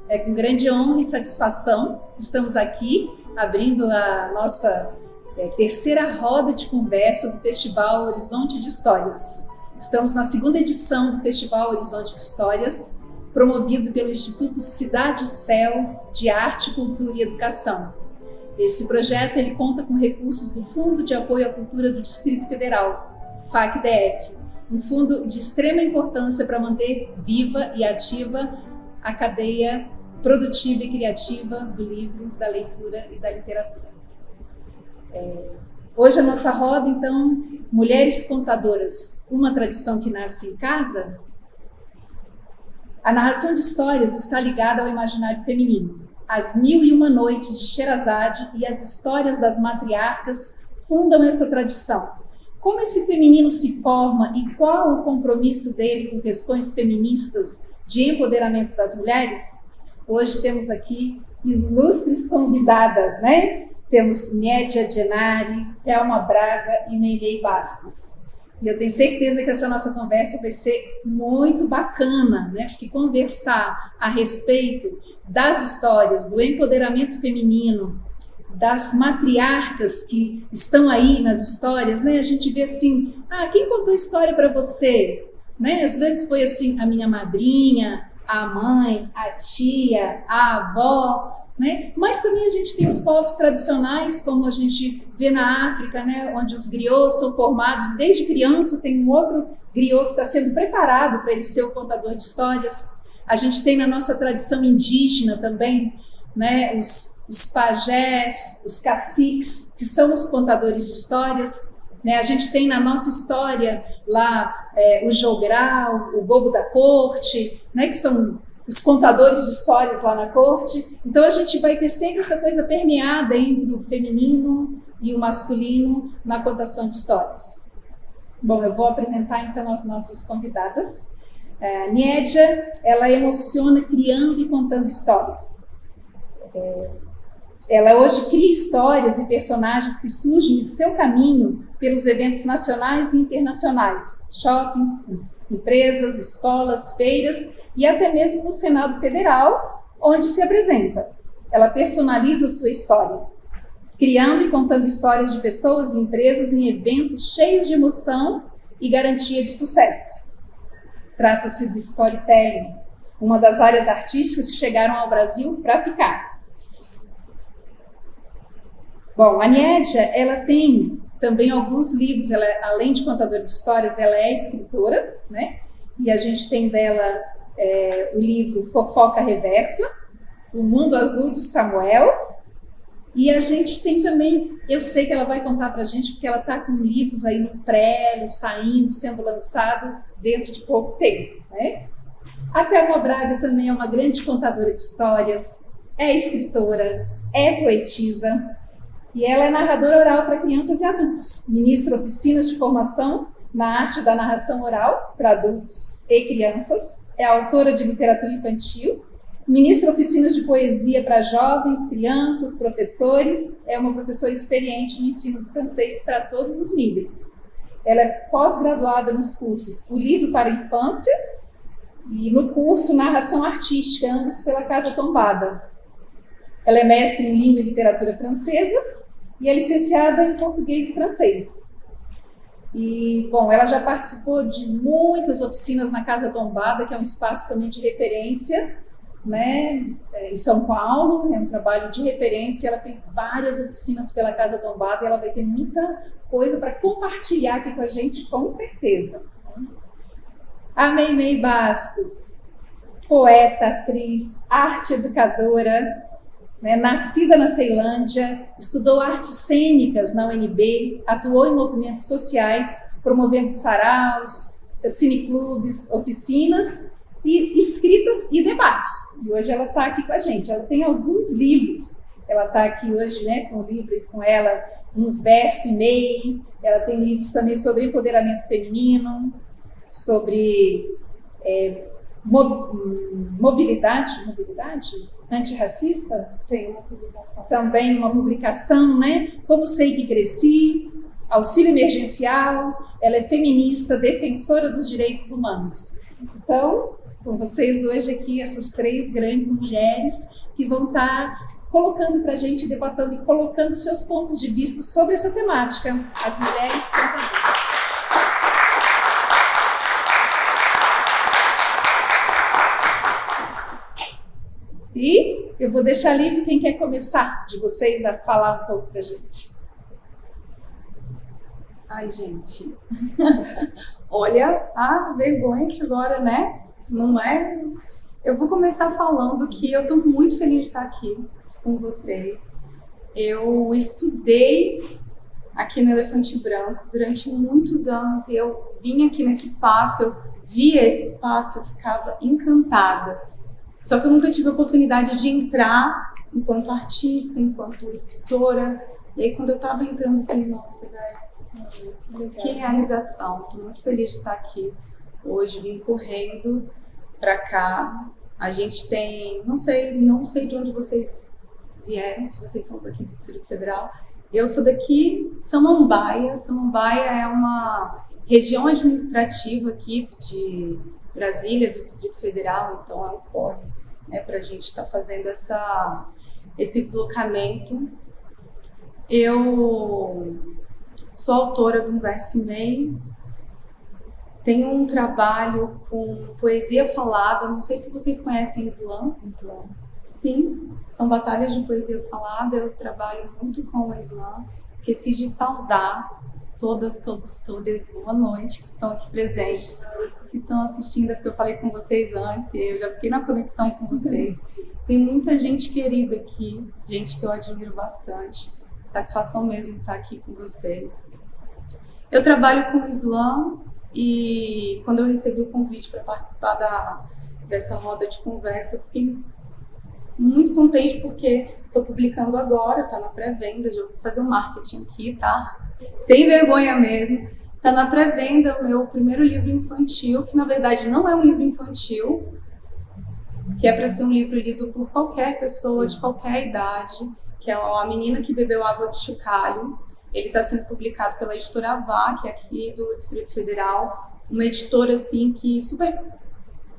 É com grande honra e satisfação que estamos aqui abrindo a nossa terceira roda de conversa do Festival Horizonte de Histórias. Estamos na segunda edição do Festival Horizonte de Histórias, promovido pelo Instituto Cidade Céu de Arte, Cultura e Educação. Esse projeto ele conta com recursos do Fundo de Apoio à Cultura do Distrito Federal, FAC-DF, um fundo de extrema importância para manter viva e ativa a cadeia produtiva e criativa do livro, da leitura e da literatura. Hoje a nossa roda, então, Mulheres Contadoras, uma tradição que nasce em casa. A narração de histórias está ligada ao imaginário feminino. As Mil e Uma Noites de Sherazade e as histórias das matriarcas fundam essa tradição. Como esse feminino se forma e qual o compromisso dele com questões feministas de empoderamento das mulheres? Hoje temos aqui ilustres convidadas, né? Temos Niedia Gennari, Thelma Braga e Meimei Bastos. E eu tenho certeza que essa nossa conversa vai ser muito bacana, né? Porque conversar a respeito das histórias, do empoderamento feminino, das matriarcas que estão aí nas histórias, né? A gente vê assim, quem contou história para você? Né? Às vezes foi assim, a minha madrinha, a mãe, a tia, a avó, né? Mas também a gente tem os povos tradicionais, como a gente vê na África, né? Onde os griots são formados desde criança, tem um outro griot que está sendo preparado para ele ser o contador de histórias. A gente tem na nossa tradição indígena também, né? Os pajés, os caciques, que são os contadores de histórias. Né? A gente tem na nossa história lá o jogral, o bobo da corte, né? Que são os contadores de histórias lá na corte. Então a gente vai ter sempre essa coisa permeada entre o feminino e o masculino na contação de histórias. Bom, eu vou apresentar então as nossas convidadas. Niedia, ela emociona criando e contando histórias. Ela hoje cria histórias e personagens que surgem em seu caminho pelos eventos nacionais e internacionais, shoppings, empresas, escolas, feiras e até mesmo no Senado Federal, onde se apresenta. Ela personaliza sua história, criando e contando histórias de pessoas e empresas em eventos cheios de emoção e garantia de sucesso. Trata-se do storytelling, uma das áreas artísticas que chegaram ao Brasil para ficar. Bom, a Niedia, ela tem também alguns livros, ela, além de contadora de histórias, ela é escritora, né? E a gente tem dela o livro Fofoca Reversa, O Mundo Azul de Samuel, e a gente tem também, eu sei que ela vai contar pra gente, porque ela está com livros aí no prelo, saindo, sendo lançado dentro de pouco tempo, né? A Thelma Braga também é uma grande contadora de histórias, é escritora, é poetisa, e ela é narradora oral para crianças e adultos, ministra oficinas de formação na arte da narração oral para adultos e crianças, é autora de literatura infantil, ministra oficinas de poesia para jovens, crianças, professores, é uma professora experiente no ensino do francês para todos os níveis. Ela é pós-graduada nos cursos O Livro para a Infância e no curso Narração Artística, ambos pela Casa Tombada. Ela é mestre em língua e literatura francesa e é licenciada em português e francês. E, bom, ela já participou de muitas oficinas na Casa Tombada, que é um espaço também de referência, né, em São Paulo, é um trabalho de referência. Ela fez várias oficinas pela Casa Tombada e ela vai ter muita coisa para compartilhar aqui com a gente, com certeza. A Meimei Bastos, poeta, atriz, arte educadora, né, nascida na Ceilândia, estudou artes cênicas na UNB, atuou em movimentos sociais, promovendo saraus, cineclubes, oficinas e escritas e debates. E hoje ela está aqui com a gente. Ela tem alguns livros. Ela está aqui hoje, né, com o livro e com ela Um Verso e Meio. Ela tem livros também sobre empoderamento feminino, sobre mobilidade antirracista, tem uma publicação. Também uma publicação, né? Como Sei que Cresci, auxílio emergencial, ela é feminista, defensora dos direitos humanos. Então, com vocês hoje aqui, essas três grandes mulheres que vão estar colocando para a gente, debatendo e colocando seus pontos de vista sobre essa temática, as mulheres contadoras. E eu vou deixar livre quem quer começar de vocês a falar um pouco para a gente. Ai, gente, olha a vergonha que agora, né, não é? Eu vou começar falando que eu estou muito feliz de estar aqui com vocês. Eu estudei aqui no Elefante Branco durante muitos anos e eu vim aqui nesse espaço, eu via esse espaço, eu ficava encantada. Só que eu nunca tive a oportunidade de entrar enquanto artista, enquanto escritora. E aí quando eu estava entrando, eu falei, nossa, velho, que realização. Estou muito feliz de estar aqui hoje, vim correndo para cá. A gente tem, não sei de onde vocês vieram, se vocês são daqui do Distrito Federal. Eu sou daqui, Samambaia. Samambaia é uma região administrativa aqui de Brasília, do Distrito Federal, então é um corre, né, para a gente estar fazendo esse deslocamento. Eu sou autora de um verso e meio, tenho um trabalho com poesia falada, não sei se vocês conhecem slam. Sim, são batalhas de poesia falada, eu trabalho muito com o slam. Esqueci de saudar todas, boa noite, que estão aqui presentes, que estão assistindo, porque eu falei com vocês antes e eu já fiquei na conexão com vocês. Tem muita gente querida aqui, gente que eu admiro bastante. Satisfação mesmo estar aqui com vocês. Eu trabalho com slam e quando eu recebi o convite para participar dessa roda de conversa, eu fiquei muito contente porque estou publicando agora, está na pré-venda, já vou fazer um marketing aqui, tá? Sem vergonha mesmo. Está na pré-venda o meu primeiro livro infantil, que na verdade não é um livro infantil, que é para ser um livro lido por qualquer pessoa, de qualquer idade, que é A Menina que Bebeu Água do Chocalho. Ele está sendo publicado pela editora Avá, que é aqui do Distrito Federal, uma editora assim que super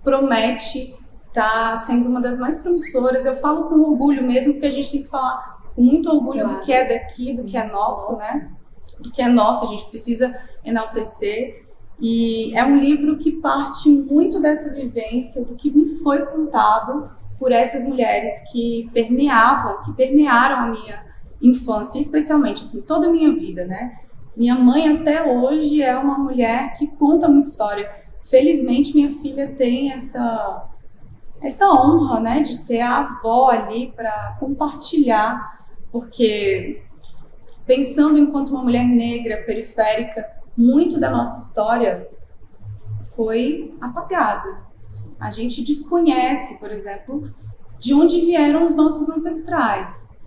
promete, está sendo uma das mais promissoras. Eu falo com orgulho mesmo, porque a gente tem que falar com muito orgulho do que é daqui, do que é nosso, né? Do que é nosso, a gente precisa enaltecer. E é um livro que parte muito dessa vivência, do que me foi contado por essas mulheres que permearam a minha infância, especialmente, assim, toda a minha vida, né? Minha mãe até hoje é uma mulher que conta muita história. Felizmente, minha filha tem essa honra, né, de ter a avó ali para compartilhar, porque pensando enquanto uma mulher negra, periférica, muito da nossa história foi apagada. A gente desconhece, por exemplo, de onde vieram os nossos ancestrais.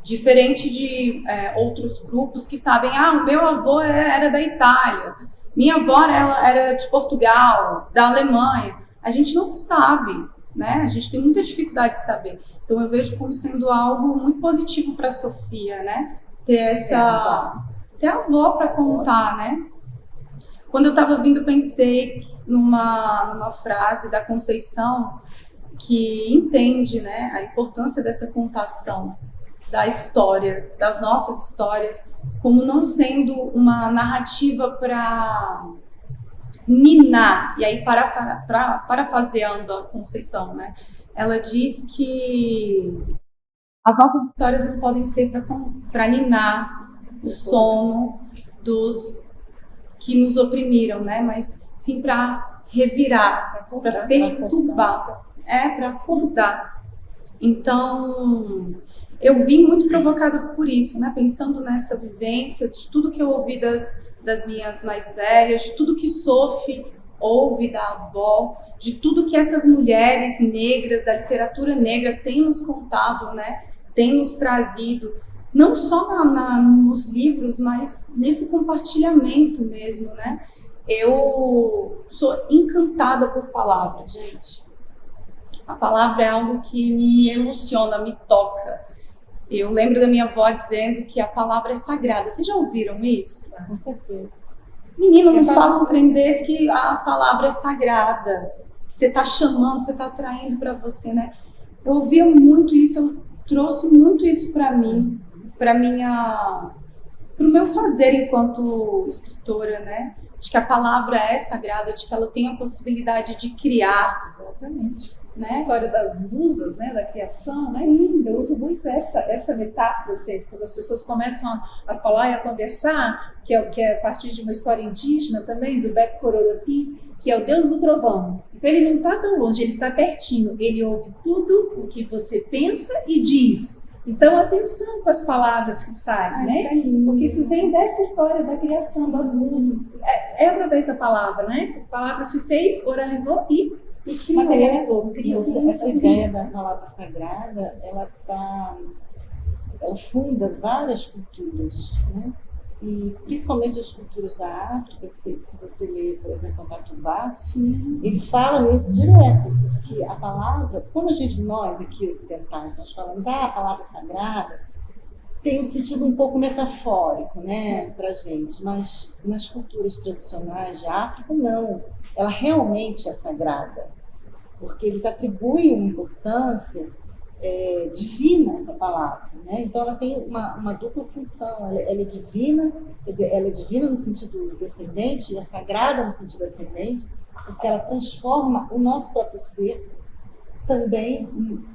Diferente de outros grupos que sabem, o meu avô era da Itália, minha avó era de Portugal, da Alemanha. A gente não sabe, né? A gente tem muita dificuldade de saber. Então eu vejo como sendo algo muito positivo para a Sofia, né? Ter a avó para contar, né? Quando eu estava ouvindo, pensei numa frase da Conceição que entende, né, a importância dessa contação da história, das nossas histórias, como não sendo uma narrativa para ninar. E aí, parafraseando a Conceição, né, ela diz que as nossas histórias não podem ser para ninar o sono dos que nos oprimiram, né? Mas sim para revirar, para perturbar, para acordar. Então, eu vim muito provocada por isso, né? Pensando nessa vivência, de tudo que eu ouvi das minhas mais velhas, de tudo que Sophie ouve da avó, de tudo que essas mulheres negras, da literatura negra, têm nos contado, né? Têm nos trazido, não só nos livros, mas nesse compartilhamento mesmo, né? Eu sou encantada por palavras, gente. A palavra é algo que me emociona, me toca. Eu lembro da minha avó dizendo que a palavra é sagrada. Vocês já ouviram isso? Com certeza. Menina, não fala um trem desse que a palavra é sagrada. você está chamando, você está atraindo para você, né? Eu ouvia muito isso, eu trouxe muito isso para mim, para o meu fazer enquanto escritora, né? De que a palavra é sagrada, de que ela tem a possibilidade de criar. Exatamente. Né? A história das musas, né, da criação, né? Eu uso muito essa metáfora sempre, quando as pessoas começam a falar e a conversar, que é a partir de uma história indígena também, do Beco Cororopi, que é o Deus do Trovão. Então ele não está tão longe, ele está pertinho, ele ouve tudo o que você pensa e diz. Então atenção com as palavras que saem, né? Isso é lindo. Porque isso vem dessa história da criação das musas, é através da palavra, né? A palavra se fez, oralizou e materializou, criou. Essa ideia da palavra sagrada, ela funda várias culturas, né? E principalmente as culturas da África. Se você lê, por exemplo, o Matubá, ele fala isso direto, porque a palavra, quando nós aqui ocidentais, nós falamos, a palavra sagrada, tem um sentido um pouco metafórico, né, para a gente, mas nas culturas tradicionais de África, não. Ela realmente é sagrada, porque eles atribuem uma importância divina a essa palavra, né? Então ela tem uma dupla função, ela é divina, quer dizer, ela é divina no sentido descendente e é sagrada no sentido ascendente, porque ela transforma o nosso próprio ser também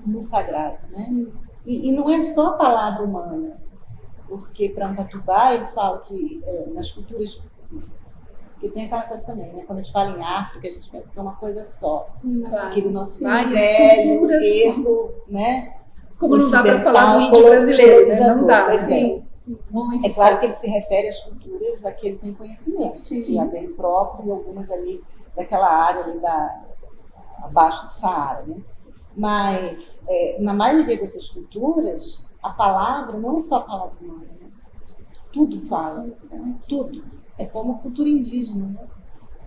no sagrado, né? E não é só a palavra humana, porque para Matubá ele fala que nas culturas, porque tem aquela coisa também, né? Quando a gente fala em África, a gente pensa que é uma coisa só. Claro, aquele nosso várias velho culturas, erro, né? Como não dá para falar do índio brasileiro, né? Não dá. Sim. Muitos claro que ele se refere às culturas a que ele tem conhecimento, a dele próprio e algumas ali daquela área ali abaixo do Saara, né? Mas na maioria dessas culturas, a palavra não é só a palavra humana, né? Tudo fala, tudo. É como a cultura indígena, né?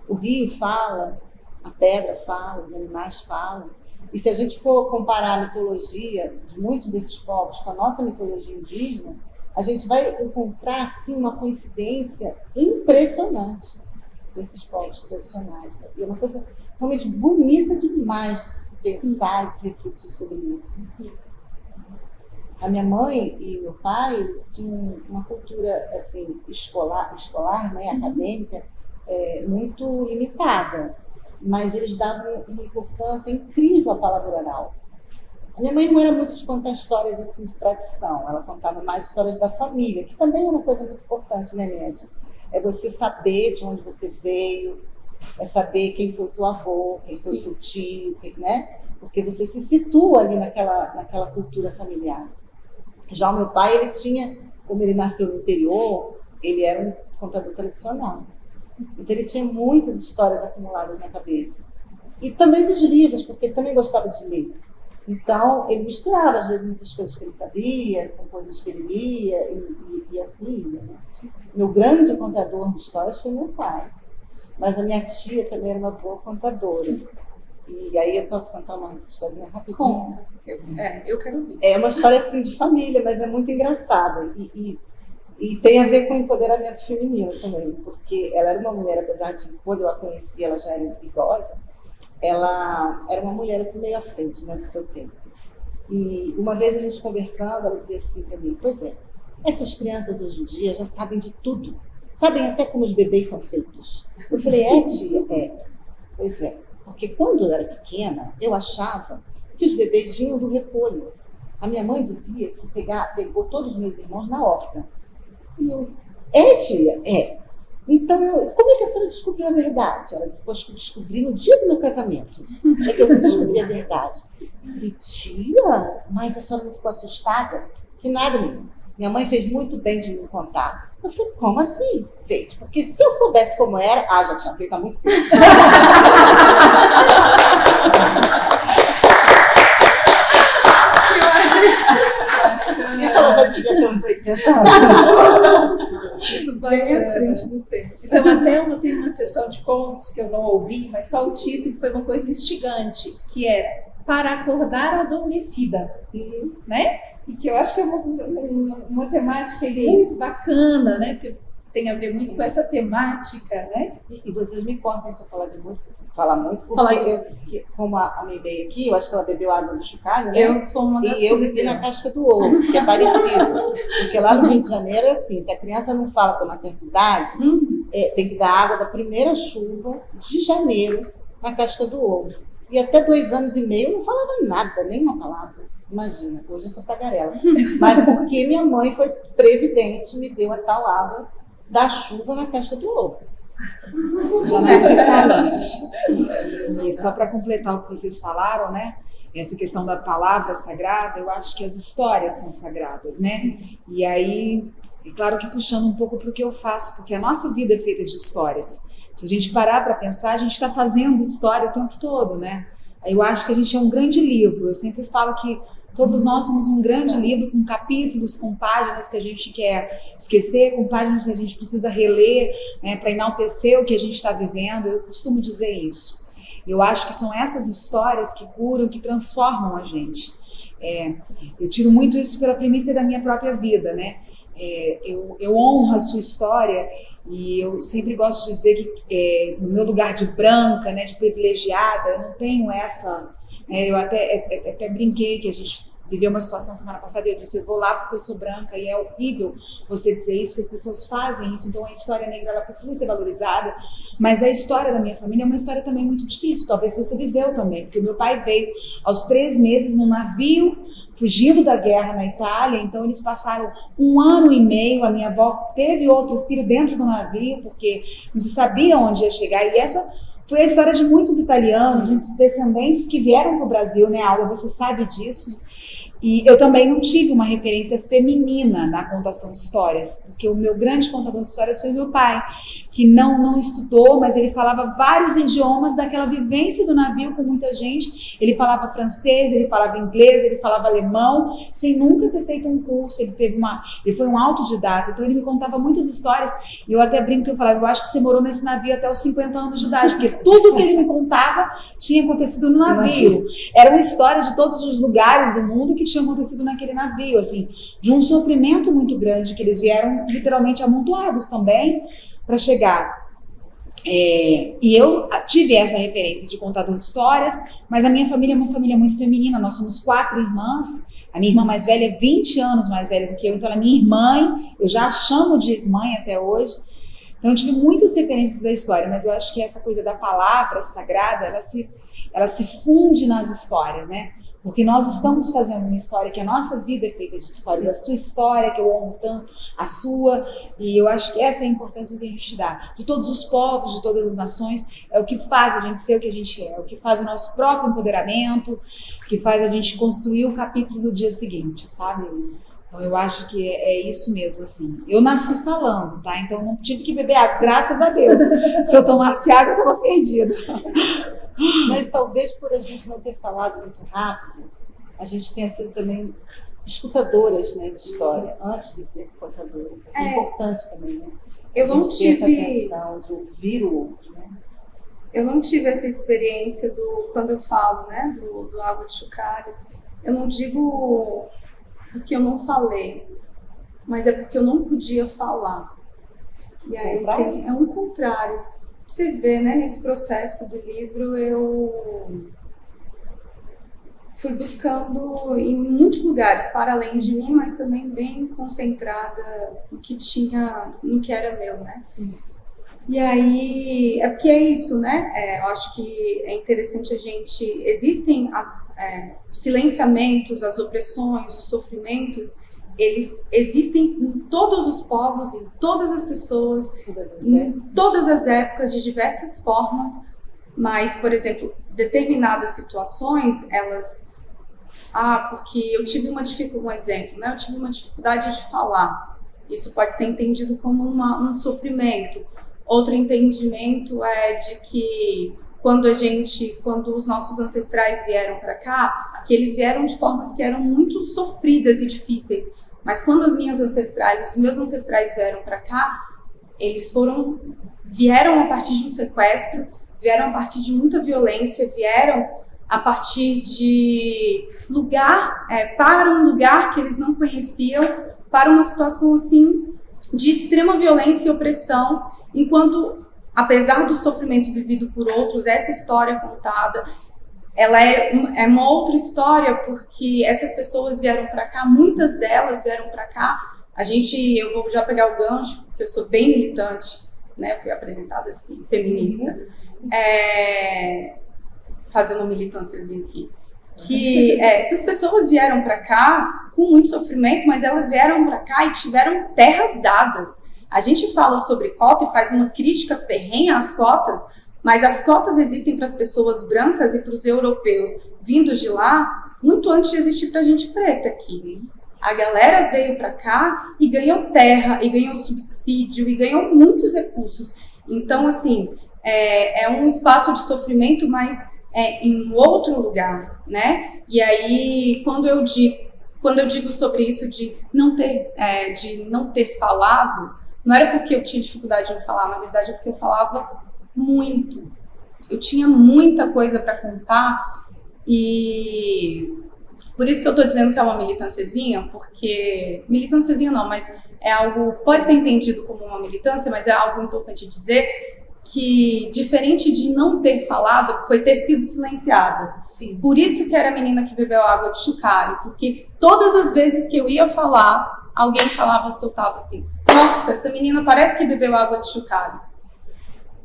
O rio fala, a pedra fala, os animais falam. E se a gente for comparar a mitologia de muitos desses povos com a nossa mitologia indígena, a gente vai encontrar, assim, uma coincidência impressionante desses povos tradicionais, né? E é uma coisa realmente bonita demais de se pensar, de se refletir sobre isso. A minha mãe e meu pai, eles tinham uma cultura assim, escolar, né, acadêmica, muito limitada, mas eles davam uma importância incrível à palavra oral. A minha mãe não era muito de contar histórias assim de tradição, ela contava mais histórias da família, que também é uma coisa muito importante, né, Nédia? É você saber de onde você veio, é saber quem foi o seu avô, quem foi o seu tio, né? Porque você se situa ali naquela cultura familiar. Já o meu pai, ele tinha, como ele nasceu no interior, ele era um contador tradicional. Então ele tinha muitas histórias acumuladas na cabeça. E também dos livros, porque ele também gostava de ler. Então ele misturava, às vezes, muitas coisas que ele sabia, com coisas que ele lia, e assim ia, né? Meu grande contador de histórias foi meu pai. Mas a minha tia também era uma boa contadora. E aí eu posso contar uma historinha rapidinho? Eu quero ouvir. É uma história assim de família, mas é muito engraçada. E tem a ver com o empoderamento feminino também, porque ela era uma mulher, apesar de, quando eu a conheci, ela já era idosa, ela era uma mulher assim meio à frente, né, do seu tempo. E uma vez a gente conversando, ela dizia assim para mim: pois é, essas crianças hoje em dia já sabem de tudo, sabem até como os bebês são feitos. Eu falei: tia, pois é, porque quando eu era pequena, eu achava que os bebês vinham do repolho. A minha mãe dizia que pegou todos os meus irmãos na horta. E eu: tia, Então, como é que a senhora descobriu a verdade? Ela disse: pois que eu descobri no dia do meu casamento. É que eu fui descobrir a verdade. Eu falei: tia, mas a senhora não ficou assustada? Que nada, menina. Minha mãe fez muito bem de me contar. Eu falei: como assim fez? Porque se eu soubesse como era, já tinha feito há muito tempo. Isso ela já devia ter uns 80 anos. Muito bem à frente do tempo. Então, até tem uma sessão de contos que eu não ouvi, mas só o título foi uma coisa instigante, que era Para Acordar a Adormecida, né? E que eu acho que é uma temática muito bacana, né? Porque tem a ver muito com essa temática, né? E vocês me cortem se eu falar de muito, falar muito, porque como a minha veio aqui, eu acho que ela bebeu água do chocalho, né? Eu sou uma das E eu bebi na casca do ovo, que é parecido. Porque lá no Rio de Janeiro é assim, se a criança não fala com uma certa idade, tem que dar água da primeira chuva de janeiro na casca do ovo. E até 2 anos e meio eu não falava nada, nem uma palavra. Imagina, hoje eu sou tagarela. Mas porque minha mãe foi previdente, me deu a tal água da chuva na casca do ovo. Já nasci falante. E só para completar o que vocês falaram, né? Essa questão da palavra sagrada, eu acho que as histórias são sagradas, né? Sim. E aí, é claro que puxando um pouco para o que eu faço, porque a nossa vida é feita de histórias. Se a gente parar para pensar, a gente está fazendo história o tempo todo, né? Eu acho que a gente é um grande livro. Eu sempre falo que todos nós somos um grande livro com capítulos, com páginas que a gente quer esquecer, com páginas que a gente precisa reler, né, para enaltecer o que a gente está vivendo. Eu costumo dizer isso. Eu acho que são essas histórias que curam, que transformam a gente. Eu tiro muito isso pela premissa da minha própria vida, né? Eu honro a sua história e eu sempre gosto de dizer que no meu lugar de branca, né, de privilegiada, eu não tenho essa... eu até brinquei que a gente viveu uma situação semana passada e eu disse, eu vou lá porque eu sou branca e é horrível você dizer isso, porque as pessoas fazem isso, então a história negra ela precisa ser valorizada, mas a história da minha família é uma história também muito difícil, talvez você viveu também, porque o meu pai veio aos 3 meses num navio, fugindo da guerra na Itália, então eles passaram 1 ano e meio, a minha avó teve outro filho dentro do navio, porque não se sabia onde ia chegar, e essa foi a história de muitos italianos, muitos descendentes que vieram para o Brasil, né, Aula? Você sabe disso. E eu também não tive uma referência feminina na contação de histórias, porque o meu grande contador de histórias foi meu pai, que não estudou, mas ele falava vários idiomas daquela vivência do navio com muita gente. Ele falava francês, ele falava inglês, ele falava alemão, sem nunca ter feito um curso. Ele foi um autodidata, então ele me contava muitas histórias. E eu até brinco que eu falava, eu acho que você morou nesse navio até os 50 anos de idade, porque tudo que ele me contava tinha acontecido no navio. Era uma história de todos os lugares do mundo que tinha acontecido naquele navio, assim, de um sofrimento muito grande, que eles vieram literalmente amontoados também para chegar. E eu tive essa referência de contador de histórias, mas a minha família é uma família muito feminina, nós somos 4 irmãs, a minha irmã mais velha é 20 anos mais velha do que eu, então ela é minha irmã, eu já a chamo de mãe até hoje. Então eu tive muitas referências da história, mas eu acho que essa coisa da palavra sagrada, ela se funde nas histórias, né? Porque nós estamos fazendo uma história, que a nossa vida é feita de histórias, a sua história, que eu honro tanto, a sua, e eu acho que essa é a importância que a gente dá. De todos os povos, de todas as nações, é o que faz a gente ser o que a gente é o que faz o nosso próprio empoderamento, que faz a gente construir o capítulo do dia seguinte, sabe? Então eu acho que é isso mesmo, assim. Eu nasci falando, tá? Então eu não tive que beber água, graças a Deus. Se eu tomasse água, eu estava perdida. Mas talvez por a gente não ter falado muito rápido, a gente tenha sido também escutadoras, né, de histórias, antes de ser contadora. É importante também, né? Eu não tive essa atenção de ouvir o outro, né? Eu não tive essa experiência quando eu falo, né, do água de chocalho. Eu não digo porque eu não falei, mas é porque eu não podia falar. E aí é um contrário. Você vê, né, nesse processo do livro, eu fui buscando em muitos lugares, para além de mim, mas também bem concentrada no que era meu, né? Sim. E aí, é porque é isso, né? Eu acho que é interessante existem os silenciamentos, as opressões, os sofrimentos, eles existem em todos os povos, em todas as pessoas, todas as épocas, de diversas formas, mas, por exemplo, determinadas situações, elas... porque eu tive um exemplo, né? Eu tive uma dificuldade de falar. Isso pode ser entendido como um sofrimento. Outro entendimento é de que quando os nossos ancestrais vieram para cá, que eles vieram de formas que eram muito sofridas e difíceis. Mas quando os meus ancestrais vieram para cá, eles vieram a partir de um sequestro, vieram a partir de muita violência, vieram a partir de para um lugar que eles não conheciam, para uma situação assim de extrema violência e opressão, enquanto apesar do sofrimento vivido por outros, essa história contada, ela é uma outra história, porque essas pessoas vieram para cá, muitas delas vieram para cá. Eu vou já pegar o gancho, porque eu sou bem militante, né? Eu fui apresentada assim, feminista, fazendo uma militânciazinha aqui. Essas pessoas vieram para cá com muito sofrimento, mas elas vieram para cá e tiveram terras dadas. A gente fala sobre cota e faz uma crítica ferrenha às cotas, mas as cotas existem para as pessoas brancas e para os europeus vindos de lá muito antes de existir para a gente preta aqui. Sim. A galera veio para cá e ganhou terra, e ganhou subsídio, e ganhou muitos recursos. Então, assim, é um espaço de sofrimento, mas em outro lugar, né? E aí, quando eu digo sobre isso de não ter falado, não era porque eu tinha dificuldade de falar, na verdade é porque eu falava muito. Eu tinha muita coisa para contar, e por isso que eu estou dizendo que é uma militânciazinha, porque militânciazinha não, mas é algo, pode ser entendido como uma militância, mas é algo importante dizer, que diferente de não ter falado, foi ter sido silenciada. Sim. Por isso que era a menina que bebeu água de chocalho, porque todas as vezes que eu ia falar, alguém soltava assim, nossa, essa menina parece que bebeu água de chocalho.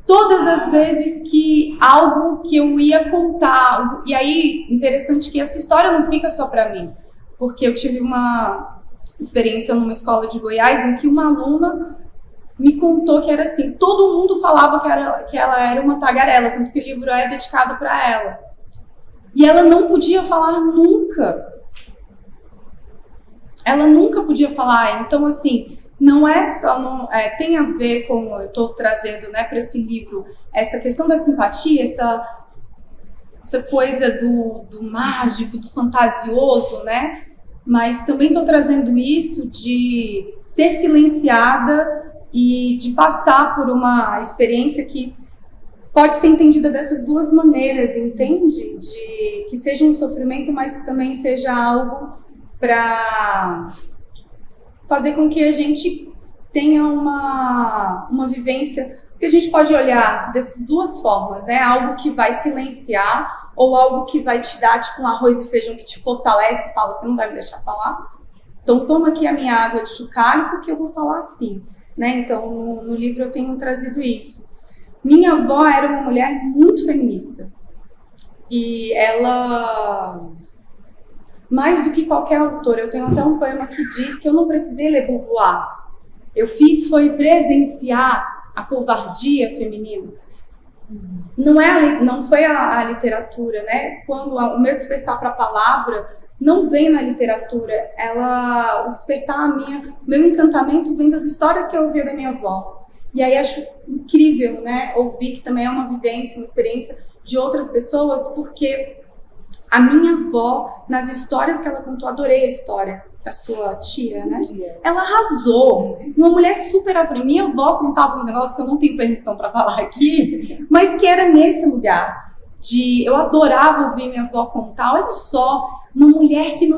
Todas as vezes que algo que eu ia contar, e aí, interessante que essa história não fica só para mim, porque eu tive uma experiência numa escola de Goiás em que uma aluna me contou que era assim, todo mundo falava que ela era uma tagarela, tanto que o livro é dedicado para ela. E ela não podia falar nunca. Ela nunca podia falar. Então, assim, não é só... tem a ver com... Eu estou trazendo, né, para esse livro essa questão da simpatia, essa coisa do mágico, do fantasioso, né? Mas também estou trazendo isso de ser silenciada e de passar por uma experiência que pode ser entendida dessas duas maneiras, entende? De que seja um sofrimento, mas que também seja algo para fazer com que a gente tenha uma vivência, que a gente pode olhar dessas duas formas, né? Algo que vai silenciar ou algo que vai te dar tipo um arroz e feijão que te fortalece e fala, você não vai me deixar falar? Então toma aqui a minha água de chocalho porque eu vou falar assim, né? Então no livro eu tenho trazido isso. Minha avó era uma mulher muito feminista e ela, mais do que qualquer autora, eu tenho até um poema que diz que eu não precisei ler Beauvoir, eu foi presenciar a covardia feminina. Não foi a literatura, né? Quando o meu despertar para a palavra não vem na literatura, o despertar meu encantamento vem das histórias que eu ouvia da minha avó. E aí acho incrível, né? Ouvir que também é uma vivência, uma experiência de outras pessoas, porque a minha avó, nas histórias que ela contou, adorei a história, a sua tia, né? Ela arrasou. Uma mulher super à frente. Minha avó contava uns negócios que eu não tenho permissão para falar aqui, mas que era nesse lugar. Eu adorava ouvir minha avó contar. Olha só, uma mulher que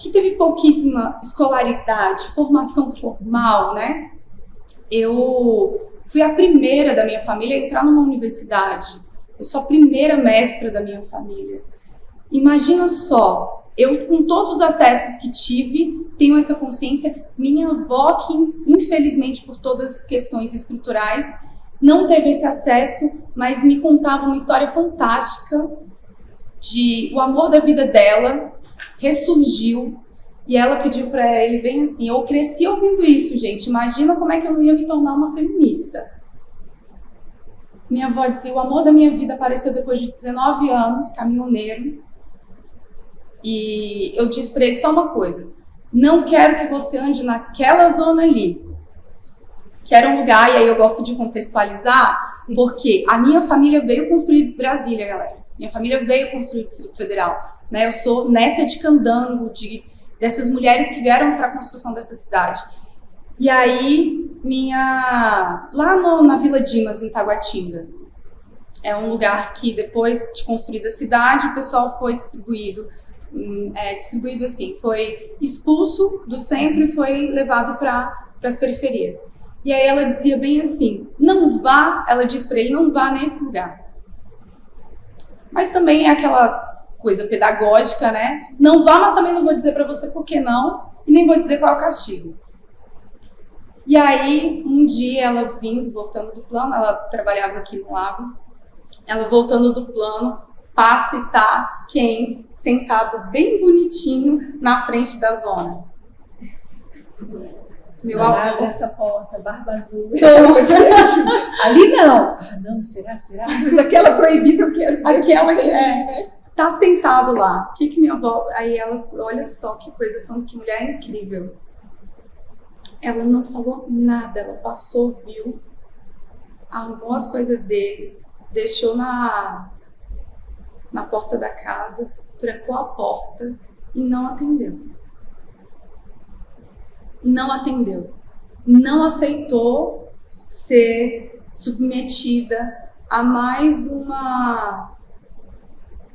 teve pouquíssima escolaridade, formação formal, né? Eu fui a primeira da minha família a entrar numa universidade. Eu sou a primeira mestra da minha família. Imagina só, eu com todos os acessos que tive, tenho essa consciência, minha avó que infelizmente por todas as questões estruturais não teve esse acesso, mas me contava uma história fantástica de o amor da vida dela ressurgiu e ela pediu para ele bem assim, eu cresci ouvindo isso, gente, imagina como é que eu não ia me tornar uma feminista. Minha avó dizia, o amor da minha vida apareceu depois de 19 anos, caminhoneiro. E eu disse para ele só uma coisa, não quero que você ande naquela zona ali. Que era um lugar, e aí eu gosto de contextualizar, porque a minha família veio construir Brasília, galera. Minha família veio construir o Distrito Federal. Né? Eu sou neta de candango, dessas mulheres que vieram para a construção dessa cidade. E aí, lá na Vila Dimas, em Taguatinga, é um lugar que depois de construída a cidade, o pessoal foi distribuído assim, foi expulso do centro e foi levado para as periferias. E aí ela dizia bem assim, não vá, ela disse para ele, não vá nesse lugar. Mas também é aquela coisa pedagógica, né? Não vá, mas também não vou dizer para você por que não, e nem vou dizer qual é o castigo. E aí, um dia ela voltando do plano, ela trabalhava aqui no lago, ela voltando do plano, passa e tá quem? Sentado bem bonitinho na frente da zona. Meu avô. Abre essa porta, barba azul. Então, ali não. Não, será? Mas aquela proibida eu quero. Aquela que tá sentado lá. O que minha avó... Aí ela, olha só que coisa, falando que mulher incrível. Ela não falou nada, ela passou, viu, arrumou as coisas dele, deixou na porta da casa, trancou a porta e não atendeu. Não atendeu. Não aceitou ser submetida a mais uma...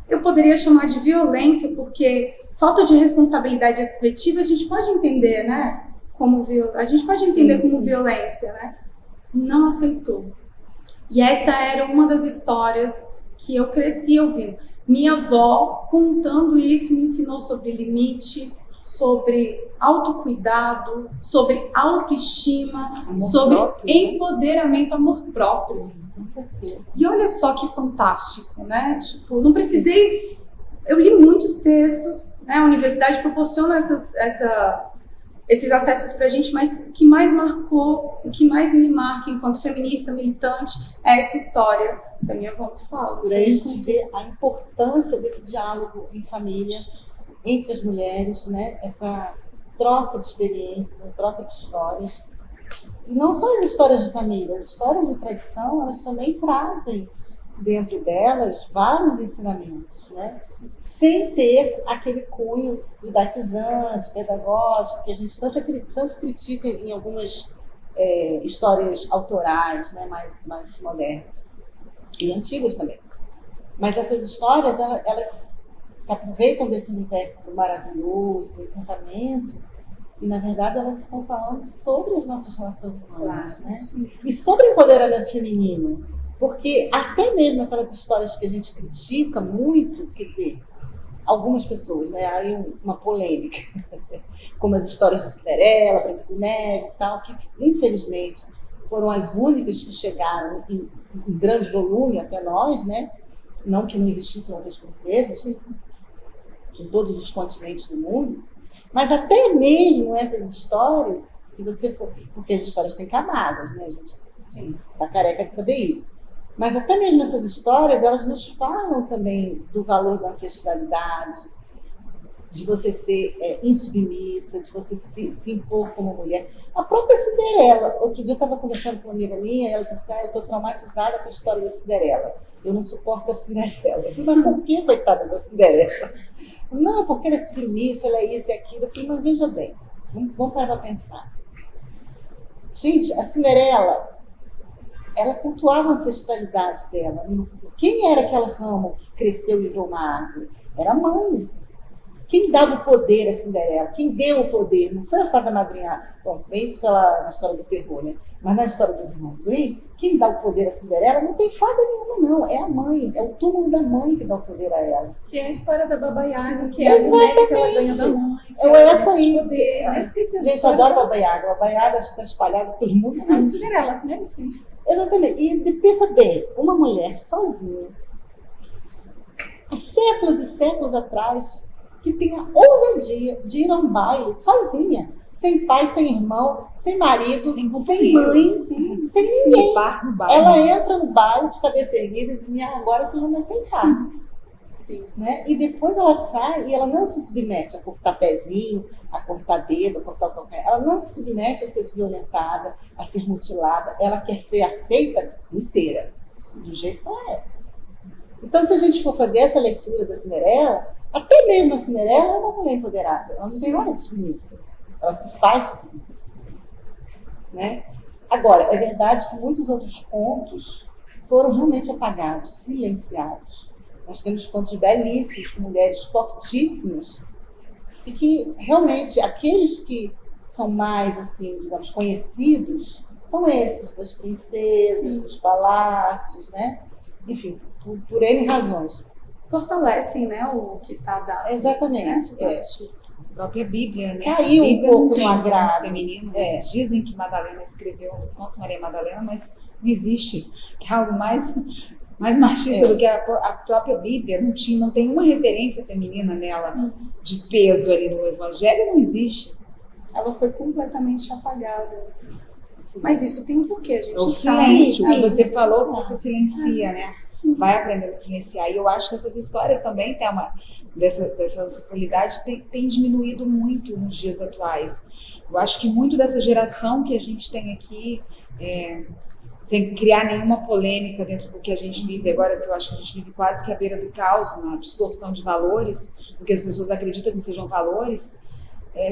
Eu poderia chamar de violência, porque falta de responsabilidade afetiva a gente pode entender, né? A gente pode entender como violência, né? Não aceitou. E essa era uma das histórias que eu cresci ouvindo. Minha avó, contando isso, me ensinou sobre limite, sobre autocuidado, sobre autoestima, sobre empoderamento, amor próprio. Sim, com certeza. E olha só que fantástico, né? Tipo, não precisei... Eu li muitos textos, né? A universidade proporciona esses acessos pra gente, mas o que mais marcou, o que mais me marca enquanto feminista, militante, é essa história que a minha avó me fala. Por aí a gente vê a importância desse diálogo em família, entre as mulheres, né? Essa troca de experiências, a troca de histórias. E não só as histórias de família, as histórias de tradição, elas também trazem dentro delas vários ensinamentos, né? Sem ter aquele cunho didatizante, pedagógico, que a gente tanto critica em algumas histórias autorais, né? mais modernas e antigas também. Mas essas histórias, elas se aproveitam desse universo do maravilhoso, do encantamento, e na verdade elas estão falando sobre as nossas relações humanas, né? E sobre o empoderamento feminino. Porque até mesmo aquelas histórias que a gente critica muito, quer dizer, algumas pessoas, né, aí uma polêmica, como as histórias de Cinderela, Branca de Neve e tal, que infelizmente foram as únicas que chegaram em grande volume até nós, né? Não que não existissem outras princesas em todos os continentes do mundo, mas até mesmo essas histórias, se você for, porque as histórias têm camadas, né, a gente tá careca de saber isso. Mas até mesmo essas histórias, elas nos falam também do valor da ancestralidade, de você ser insubmissa, de você se impor como mulher. A própria Cinderela. Outro dia eu estava conversando com uma amiga minha, e ela disse, eu sou traumatizada com a história da Cinderela. Eu não suporto a Cinderela. Eu falei, mas por que, coitada da Cinderela? Não, porque ela é submissa, ela é isso e aquilo. Eu falei, mas veja bem, vamos parar para pensar. Gente, a Cinderela... ela cultuava a ancestralidade dela. Quem era aquele ramo que cresceu e virou uma árvore? Era a mãe. Quem dava o poder a Cinderela? Quem deu o poder? Não foi a fada madrinha. Bom, se bem isso foi lá na história do Perrault, né? Mas na história dos irmãos Grimm, quem dá o poder a Cinderela não tem fada nenhuma, não. É a mãe. É o túmulo da mãe que dá o poder a ela. Que é a história da Baba Yaga, que é a boneca que ela ganha da mãe. É o eco aí. Poder, né? Gente, eu adoro Baba Yaga. Baba Yaga está espalhada pelo mundo. É a Cinderela, né? Sim. Exatamente. E pensa bem, uma mulher sozinha, há séculos e séculos atrás, que tem a ousadia de ir a um baile sozinha, sem pai, sem irmão, sem marido, sem mãe, sem ninguém. Ela entra no baile de cabeça erguida e diz, agora vocês vão me aceitar. Sim. Né? E depois ela sai e ela não se submete a cortar pezinho, a cortar dedo, a cortar o qualquer. Ela não se submete a ser violentada, a ser mutilada. Ela quer ser aceita inteira, do jeito que ela é. Então, se a gente for fazer essa leitura da Cinderela, até mesmo a Cinderela é uma mulher empoderada. Ela não tem nada de submissa. Ela se faz de submissa. Né? Agora, é verdade que muitos outros contos foram realmente apagados, silenciados. Nós temos contos belíssimos, com mulheres fortíssimas, e que realmente aqueles que são mais, assim, digamos, conhecidos, são esses, das princesas, Sim. dos palácios, né? Enfim, por N razões. Fortalecem, né, o que está dado. Exatamente. Né, esses É. artigos. A própria Bíblia, né? Caiu A um Bíblia pouco não tem no um ponto agrado. feminino. É. Dizem que Madalena escreveu os contos Maria Madalena, mas não existe, que é algo mais machista do que a própria Bíblia. Não tem uma referência feminina nela. Sim. De peso ali no Evangelho, não existe. Ela foi completamente apagada. Sim. Mas isso tem um porquê, a gente O sabe. silêncio, sim, que você sim, falou, sim. que você silencia, né? Sim. Vai aprendendo a silenciar. E eu acho que essas histórias também têm dessa ancestralidade tem diminuído muito nos dias atuais. Eu acho que muito dessa geração que a gente tem aqui, sem criar nenhuma polêmica dentro do que a gente vive agora, que eu acho que a gente vive quase que à beira do caos, na distorção de valores, do que as pessoas acreditam que sejam valores,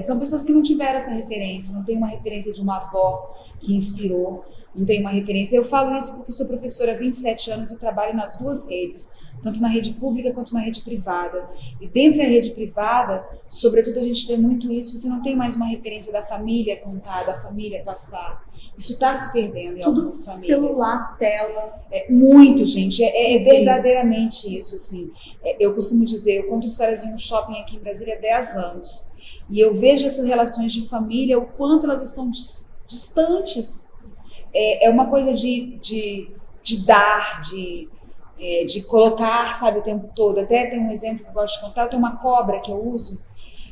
são pessoas que não tiveram essa referência, não tem uma referência de uma avó que inspirou, não tem uma referência. Eu falo isso porque sou professora há 27 anos e trabalho nas duas redes, tanto na rede pública quanto na rede privada. E dentro da rede privada, sobretudo, a gente vê muito isso, você não tem mais uma referência da família contar, da família passar. Isso está se perdendo em algumas famílias. Celular, tela. Muito, gente. É Sim. verdadeiramente isso, assim. Eu costumo dizer, eu conto histórias em um shopping aqui em Brasília há 10 anos. E eu vejo essas relações de família, o quanto elas estão distantes. É uma coisa de dar, de colocar, sabe, o tempo todo. Até tem um exemplo que eu gosto de contar. Eu tenho uma cobra que eu uso.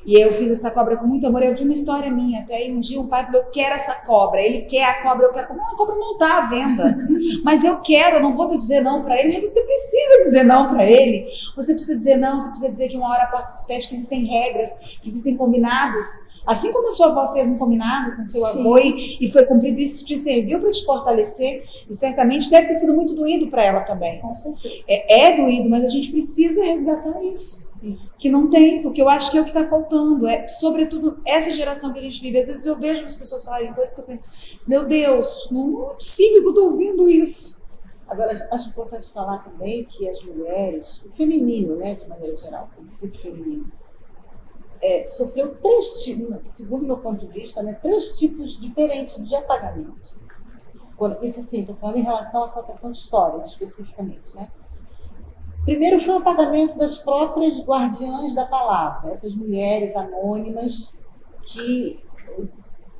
E eu fiz essa cobra com muito amor. Eu vi uma história minha. Até aí um dia um pai falou, eu quero essa cobra. Ele quer a cobra, eu quero. Não, a cobra não está à venda. Mas eu quero, eu não vou dizer não para ele. Mas você precisa dizer não para ele. Você precisa dizer não, você precisa dizer que uma hora a porta se fecha, que existem regras, que existem combinados. Assim como a sua avó fez um combinado com seu avô e foi cumprido, isso te serviu para te fortalecer. E certamente deve ter sido muito doído para ela também. Com certeza. É doído, mas a gente precisa resgatar isso. Sim. Que não tem, porque eu acho que é o que está faltando. Sobretudo, essa geração que a gente vive. Às vezes eu vejo as pessoas falarem coisas que eu penso, meu Deus, não é possível que eu estou ouvindo isso. Agora, acho importante falar também que as mulheres, o feminino, né, de maneira geral, o princípio feminino, sofreu 3 tipos, segundo o meu ponto de vista, né, 3 tipos diferentes de apagamento. Isso sim, estou falando em relação à contação de histórias, especificamente, né? Primeiro foi o apagamento das próprias guardiãs da palavra, essas mulheres anônimas que,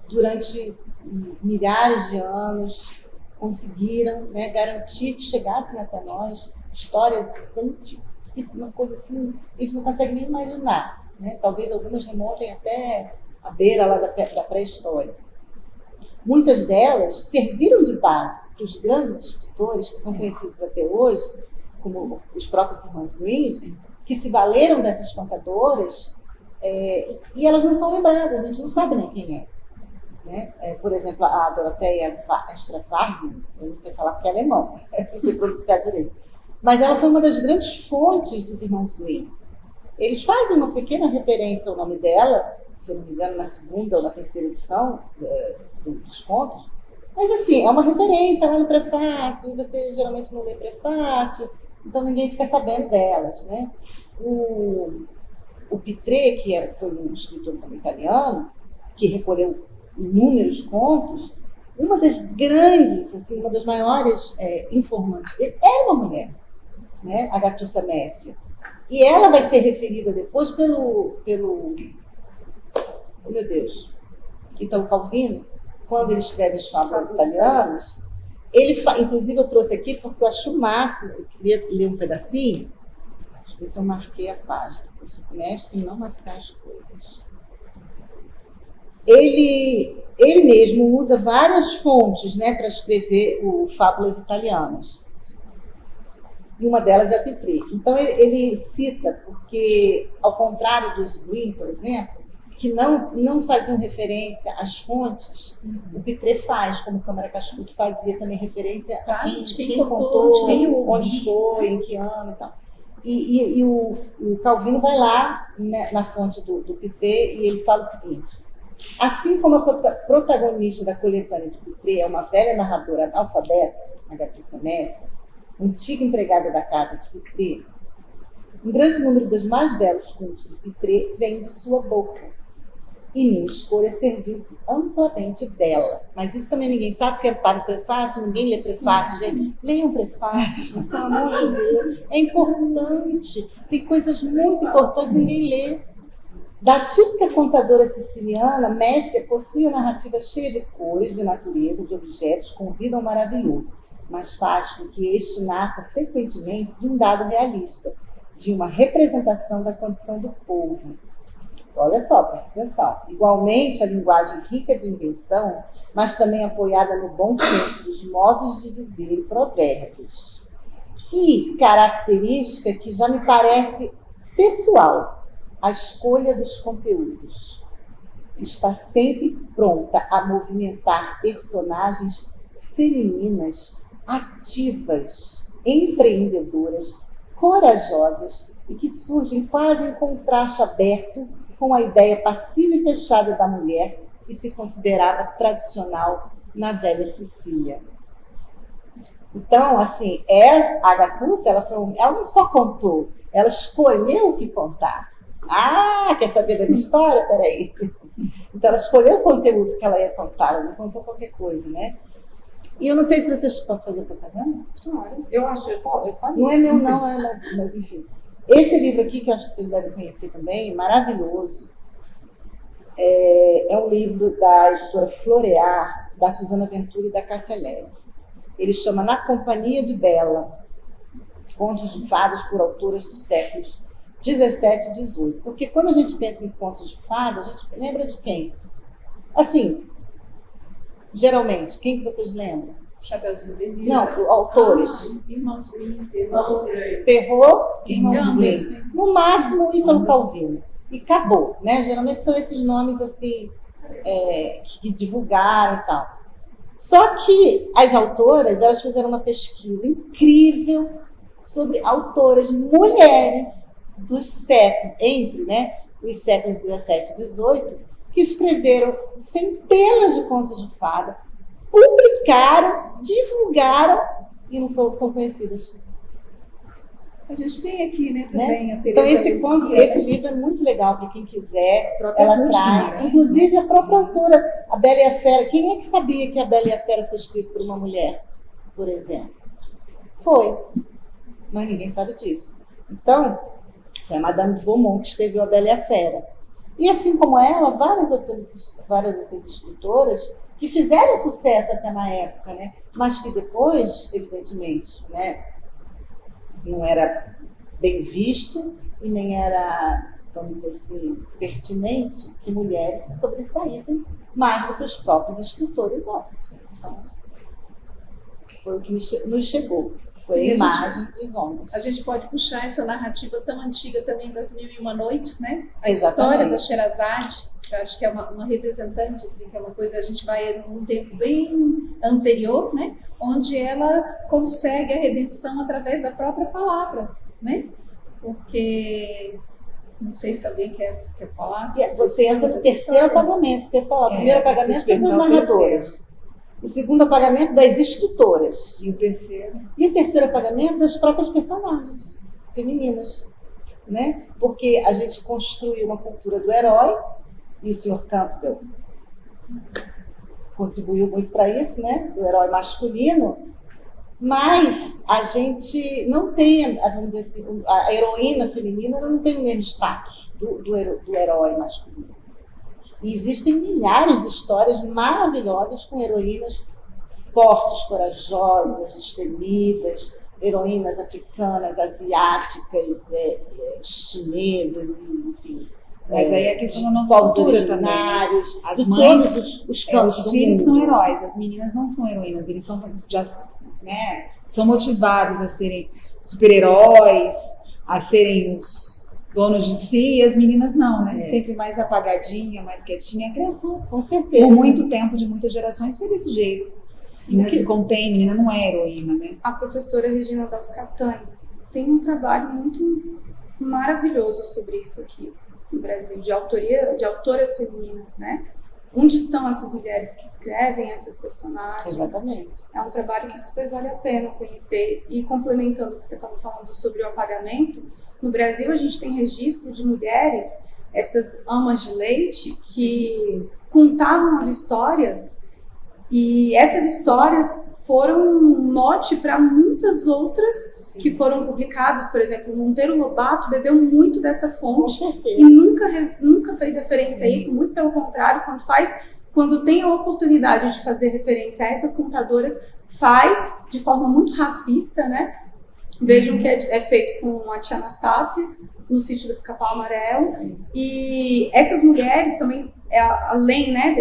durante milhares de anos, conseguiram, né, garantir que chegassem até nós histórias uma coisa assim, a gente não consegue nem imaginar. Né? Talvez algumas remontem até a beira lá da pré-história. Muitas delas serviram de base para os grandes escritores que são conhecidos até hoje, como os próprios irmãos Grimm, que se valeram dessas contadoras, e elas não são lembradas, a gente não sabe nem quem é. Né? Por exemplo, a Dorothea Strafford, eu não sei falar porque é alemão, não sei pronunciar direito, mas ela foi uma das grandes fontes dos irmãos Grimm. Eles fazem uma pequena referência ao nome dela, se eu não me engano, na 2ª ou na 3ª edição dos contos, mas assim, é uma referência lá no prefácio, e você geralmente não lê prefácio, então ninguém fica sabendo delas. Né? O Pitré, que foi um escritor também italiano, que recolheu inúmeros contos, uma das grandes, assim, uma das maiores informantes dele era uma mulher, né? A Gattussa Messia. E ela vai ser referida depois pelo oh meu Deus, Italo Calvino, quando ele escreve as fábulas italianas. Inclusive eu trouxe aqui porque eu acho o máximo, eu queria ler um pedacinho, deixa eu ver se eu marquei a página, eu sou mestre em não marcar as coisas. Ele mesmo usa várias fontes, né, para escrever fábulas italianas. E uma delas é a Pitré. Então ele cita, porque, ao contrário dos Grimm, por exemplo, que não faziam referência às fontes, o Pitré faz, como o Câmara Cascudo fazia também referência a quem contou, onde foi, em que ano e tal. E o Calvino vai lá, né, na fonte do Pitré, e ele fala o seguinte: assim como a protagonista da coletânea de Pitré é uma velha narradora analfabeta, a Gattussa Messia, antiga empregada da casa de Pitré, um grande número dos mais belos contos de Pitré vem de sua boca. e minha escolha serviu-se amplamente dela. Mas isso também ninguém sabe, porque está no prefácio, ninguém lê prefácio, gente. Leiam prefácios, pelo amor de Deus. É importante, tem coisas muito importantes, ninguém lê. Da típica contadora siciliana, Messia possui uma narrativa cheia de cores, de natureza, de objetos, com vida ao maravilhoso, mas faz com que este nasça frequentemente de um dado realista, de uma representação da condição do povo. Olha só, presta atenção. Igualmente, a linguagem rica de invenção, mas também apoiada no bom senso dos modos de dizer e provérbios. E característica que já me parece pessoal, a escolha dos conteúdos. Está sempre pronta a movimentar personagens femininas, ativas, empreendedoras, corajosas e que surgem quase em contraste aberto com a ideia passiva e fechada da mulher que se considerava tradicional na velha Sicília. Então, assim, a Gattuso, ela não só contou, ela escolheu o que contar. Ah, quer saber da minha história? Peraí. Então, ela escolheu o conteúdo que ela ia contar, ela não contou qualquer coisa, né? E eu não sei se vocês possam fazer propaganda. Claro, eu acho, eu falei. Não é meu, não, mas enfim. Esse livro aqui, que eu acho que vocês devem conhecer também, maravilhoso, é um livro da editora Florear, da Suzana Ventura e da Cássia Lese. Ele chama Na Companhia de Bela, contos de fadas por autoras dos séculos 17 e 18. Porque quando a gente pensa em contos de fadas, a gente lembra de quem? Assim, geralmente, quem que vocês lembram? Chapeuzinho Vermelho. Não, autores. Irmãos Grimm, Terror, Irmãos Grimm. Sim. No máximo, Ítalo Calvino. E acabou, né? Geralmente são esses nomes, assim, que divulgaram e tal. Só que as autoras, elas fizeram uma pesquisa incrível sobre autoras mulheres dos séculos, entre, né, os séculos 17 e 18, que escreveram centenas de contos de fada, publicaram, divulgaram e não são conhecidas. A gente tem aqui, né, também a Teresa Então esse Lucia, livro é muito legal para quem quiser. Própria Ela Ruth traz, Guimarães. inclusive a própria autora, a Bela e a Fera. Quem é que sabia que a Bela e a Fera foi escrita por uma mulher, por exemplo? Foi, mas ninguém sabe disso. Então, foi a Madame de Beaumont que escreveu a Bela e a Fera. E assim como ela, várias outras escritoras que fizeram sucesso até na época, né? Mas que depois, evidentemente, né, não era bem visto e nem era, vamos dizer assim, pertinente que mulheres se sobressaíssem mais do que os próprios escritores homens. Foi o que nos chegou. Foi Sim, a imagem dos homens. a gente pode puxar essa narrativa tão antiga também das Mil e Uma Noites, né? A Exatamente. história da Sherazade, que eu acho que é uma representante, assim, que é uma coisa, a gente vai num tempo bem anterior, né? Onde ela consegue a redenção através da própria palavra, né? Porque, não sei se alguém quer falar. Se Você entra no das terceiro histórias. apagamento, quer falar. O primeiro apagamento foi dos o narradores. O segundo apagamento das escritoras. E o terceiro? E o terceiro apagamento das próprias personagens femininas, né? Porque a gente construiu uma cultura do herói, e o Sr. Campbell contribuiu muito para isso, né? Do herói masculino, mas a gente não tem, vamos dizer assim, a heroína feminina não tem o mesmo status do herói masculino. E existem milhares de histórias maravilhosas com heroínas fortes, corajosas, destemidas, heroínas africanas, asiáticas, chinesas, enfim. Mas aí é a questão da nossa povos cultura também. originários, As de mães, todos os campos os do filhos mundo. são heróis, as meninas não são heroínas, eles são já, né, são motivados a serem super-heróis, a serem os donos de si, e as meninas não, né? Sempre mais apagadinha, mais quietinha. A criação, Com certeza. por muito tempo, de muitas gerações, foi desse jeito. Menina se contém, menina não é heroína, né? A professora Regina Dalscatani tem um trabalho muito maravilhoso sobre isso aqui no Brasil, de autoras femininas, né? Onde estão essas mulheres que escrevem essas personagens? Exatamente. É um trabalho que super vale a pena conhecer. E complementando o que você estava falando sobre o apagamento, no Brasil a gente tem registro de mulheres essas amas de leite que contavam as histórias, e essas histórias foram um mote para muitas outras que foram publicadas. Por exemplo, Monteiro Lobato bebeu muito dessa fonte e nunca fez referência a isso, muito pelo contrário, quando tem a oportunidade de fazer referência a essas contadoras, faz de forma muito racista, né? Vejam que é feito com a tia Anastácia, no sítio do Pica-Pau Amarelo. E essas mulheres também, além, né,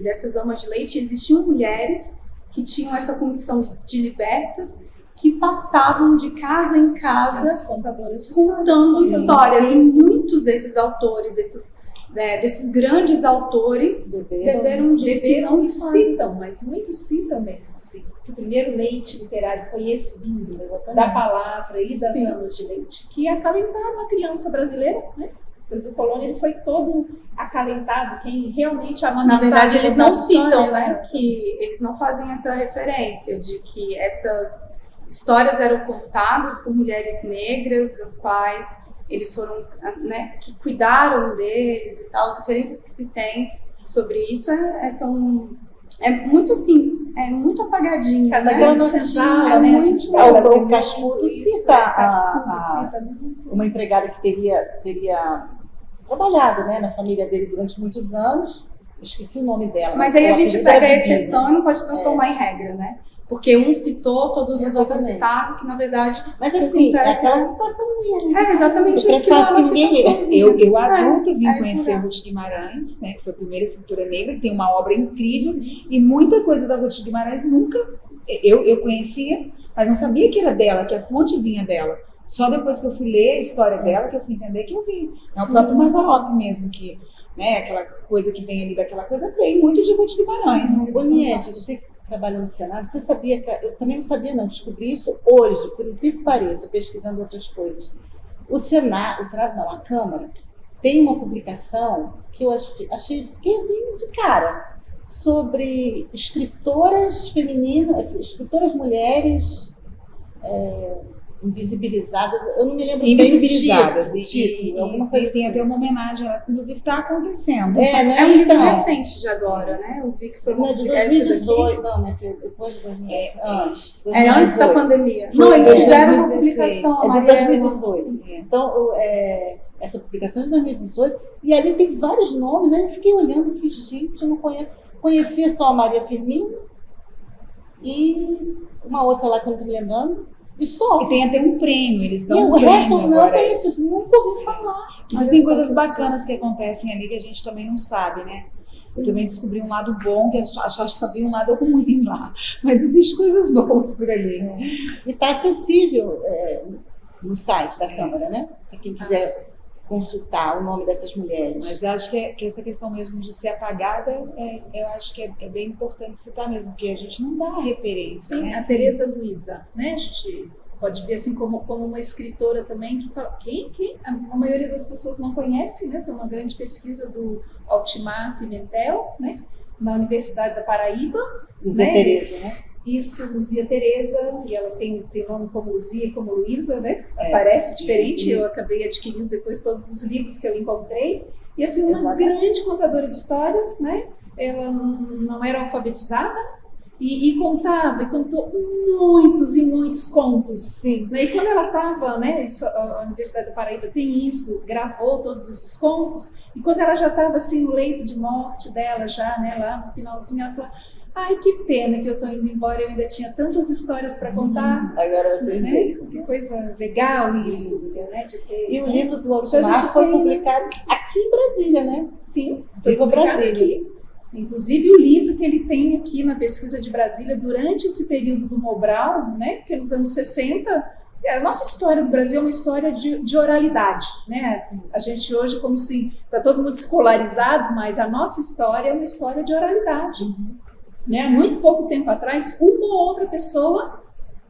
dessas amas de leite, existiam mulheres que tinham essa condição de libertas, que passavam de casa em casa contando histórias. E muitos desses autores, desses grandes autores, beberam disso. Beberam e citam, mas muitos citam mesmo, assim. Que o primeiro leite literário foi esse vinho da palavra e das amas de leite, que acalentaram a criança brasileira, né? Pois o Colônia ele foi todo acalentado, quem realmente amamentava. Na verdade, eles não citam, né? Que eles não fazem essa referência de que essas histórias eram contadas por mulheres negras, das quais eles foram, né, que cuidaram deles e tal. As referências que se tem sobre isso são muito assim, é muito apagadinho. Casagrande Senzala, né? O Cascudo cita uma empregada que teria trabalhado, né, na família dele durante muitos anos. Esqueci o nome dela. Mas aí a gente pega a exceção e não pode transformar em regra, né? Porque um citou, todos os outros citaram, que na verdade... Mas assim, é aquela citaçãozinha, né? É exatamente isso que dá uma citaçãozinha. Eu adulta vim conhecer Ruth Guimarães, né, que foi a primeira escritora negra, que tem uma obra incrível, e muita coisa da Ruth Guimarães eu conhecia, mas não sabia que era dela, que a fonte vinha dela. Só depois que eu fui ler a história dela, que eu fui entender que eu vi. É o próprio Mazzaropi mesmo, que, né, aquela coisa que vem ali daquela coisa, veio muito de Ruth Guimarães. Ô, Niede, você trabalha no Senado, você sabia que... Eu também não sabia, não. Descobri isso hoje, por incrível que pareça, pesquisando outras coisas. O Senado não, a Câmara, tem uma publicação que eu achei, fiquei assim de cara, sobre escritoras femininas, escritoras mulheres invisibilizadas, eu não me lembro invisibilizadas, bem o título, alguma coisa assim. Tem até uma homenagem, ela inclusive está acontecendo. Né? É um livro recente de agora, né? Eu vi que foi de 2018, não, minha filha, depois de 2018. Antes da pandemia. Não, eles fizeram uma publicação. É de 2018. Então, essa publicação é de 2018, e ali tem vários nomes, aí eu fiquei olhando e falei, gente, eu não conheço. Conhecia só a Maria Firmino e uma outra lá que eu não estou me lembrando. E só. E tem até um prêmio, eles dão e um o prêmio resto agora. Não conheço, nunca ouvi falar. Existem coisas bacanas que acontecem ali que a gente também não sabe, né? Sim. Eu também descobri um lado bom, que acho que havia um lado ruim lá. Mas existem coisas boas por ali. E está acessível no site da Câmara, né? Para quem quiser consultar o nome dessas mulheres. Mas eu acho que essa questão mesmo de ser apagada, eu acho que é bem importante citar mesmo, porque a gente não dá referência. Sim, né? a Tereza Luiza, né? A gente pode ver assim como uma escritora também que fala, quem a maioria das pessoas não conhece, né? Foi uma grande pesquisa do Altimar Pimentel, né? Na Universidade da Paraíba. Luzia Tereza, né? Isso, Luzia Tereza, e ela tem nome como Luzia e como Luísa, né? Parece diferente, eu acabei adquirindo depois todos os livros que eu encontrei. E assim, uma grande contadora de histórias, né? Ela não era alfabetizada e contou muitos e muitos contos. Sim. E quando ela estava, né? A Universidade da Paraíba tem isso, gravou todos esses contos, e quando ela já estava assim no leito de morte dela, já, né? Lá no finalzinho, ela falou: ai, que pena que eu estou indo embora, eu ainda tinha tantas histórias para contar. Agora vocês veem. Que coisa legal isso, né? De ter, e o livro do Altimar foi publicado aqui em Brasília, né? Sim, foi publicado aqui. Inclusive o livro que ele tem aqui na pesquisa de Brasília durante esse período do Mobral, né? Porque nos anos 60, a nossa história do Brasil é uma história de oralidade, né? A gente hoje, como se está todo mundo escolarizado, mas a nossa história é uma história de oralidade. Né? Muito pouco tempo atrás, uma ou outra pessoa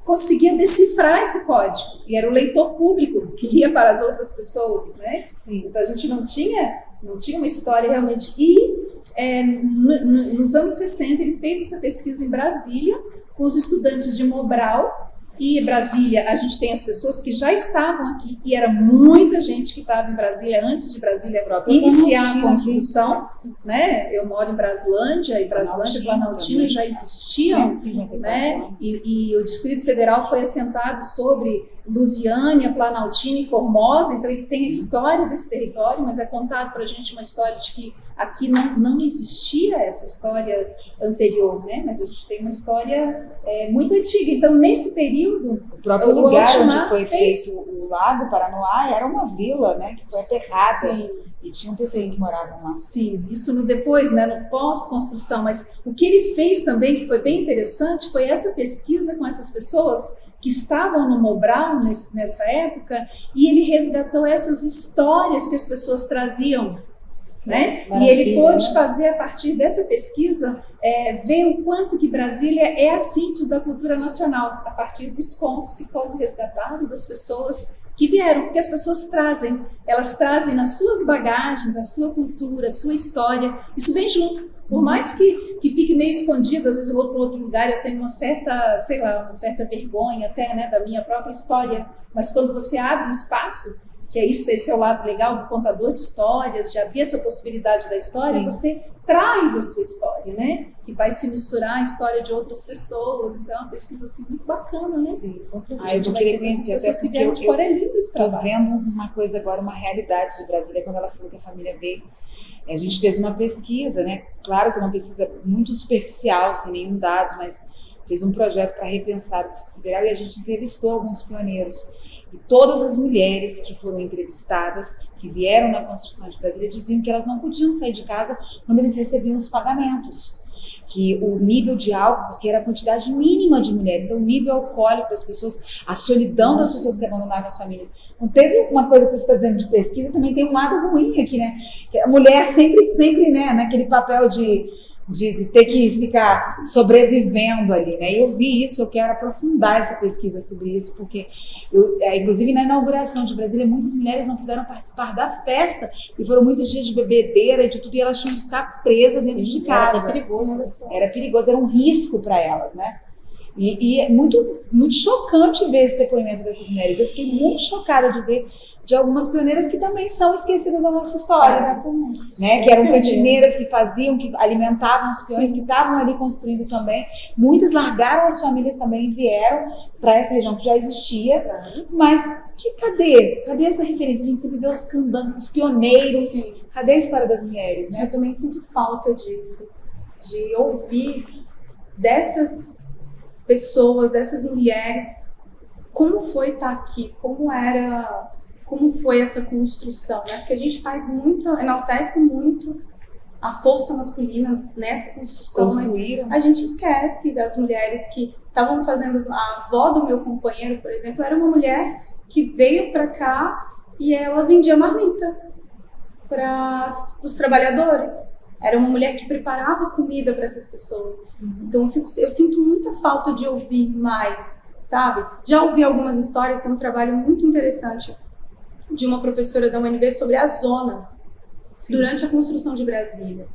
conseguia decifrar esse código, e era o leitor público que lia para as outras pessoas, né? Sim. Então a gente não tinha uma história realmente. E nos anos 60 ele fez essa pesquisa em Brasília com os estudantes de Mobral, E Brasília, a gente tem as pessoas que já estavam aqui, e era muita gente que estava em Brasília antes de Brasília iniciar a construção, né? Eu moro em Braslândia, e Braslândia e Planaltina já existiam, né? E o Distrito Federal foi assentado sobre Lusiânia, Planaltina e Formosa, então ele tem a história desse território, mas é contado para a gente uma história de que aqui não existia essa história anterior, né? Mas a gente tem uma história muito antiga. Então, nesse período, o próprio lugar onde foi feito o Lago Paranoá era uma vila, né? Que foi aterrada. Sim. E tinham pessoas que moravam lá. Sim, isso no depois, né, no pós-construção. Mas o que ele fez também, que foi bem interessante, foi essa pesquisa com essas pessoas que estavam no Mobral nessa época, e ele resgatou essas histórias que as pessoas traziam, né? E ele pôde fazer, a partir dessa pesquisa, ver o quanto que Brasília é a síntese da cultura nacional, a partir dos contos que foram resgatados das pessoas que vieram, porque as pessoas elas trazem nas suas bagagens, a sua cultura, a sua história, isso vem junto. Por mais que fique meio escondido, às vezes eu vou para outro lugar, eu tenho uma certa, sei lá, uma certa vergonha até, né, da minha própria história, mas quando você abre um espaço, que é isso, esse é o lado legal do contador de histórias, de abrir essa possibilidade da história, sim, você traz a sua história, né, que vai se misturar à história de outras pessoas, então é uma pesquisa assim muito bacana, né? Sim, com certeza. Eu vou querer conhecer, até porque eu estou vendo uma coisa agora, uma realidade de Brasília, quando ela falou que a família veio. A gente fez uma pesquisa, né? Claro que é uma pesquisa muito superficial, sem nenhum dados, mas fez um projeto para repensar o Distrito Federal e a gente entrevistou alguns pioneiros. E todas as mulheres que foram entrevistadas, que vieram na construção de Brasília, diziam que elas não podiam sair de casa quando eles recebiam os pagamentos. Que o nível de álcool, porque era a quantidade mínima de mulheres, então o nível alcoólico das pessoas, a solidão das pessoas que abandonavam as famílias. Então teve uma coisa que você está dizendo de pesquisa, também tem um lado ruim aqui, né? Que a mulher sempre, né, naquele papel de ter que ficar sobrevivendo ali, né? Eu vi isso, eu quero aprofundar essa pesquisa sobre isso, porque inclusive na inauguração de Brasília, muitas mulheres não puderam participar da festa, e foram muitos dias de bebedeira e de tudo, e elas tinham que ficar presas dentro de casa. Era perigoso, era perigoso, era um risco para elas, né? E é muito, muito chocante ver esse depoimento dessas mulheres. Eu fiquei muito chocada de ver de algumas pioneiras que também são esquecidas da nossa história. Exatamente. Né? Que eram cantineiras, que faziam, que alimentavam os peões, sim, que estavam ali construindo também. Muitas largaram as famílias também e vieram para essa região que já existia. Mas cadê essa referência? A gente sempre vê os candangos, os pioneiros. Sim. Cadê a história das mulheres? Né? Eu também sinto falta disso, de ouvir dessas pessoas, dessas mulheres, como foi estar aqui, como foi essa construção, né? Porque a gente faz muito, enaltece muito a força masculina nessa construção, mas a gente esquece das mulheres que estavam fazendo. A avó do meu companheiro, por exemplo, era uma mulher que veio para cá e ela vendia marmita para os trabalhadores. Era uma mulher que preparava comida para essas pessoas. Então eu sinto muita falta de ouvir mais, sabe? Já ouvi algumas histórias, tem um trabalho muito interessante de uma professora da UNB sobre as zonas, sim, durante a construção de Brasília.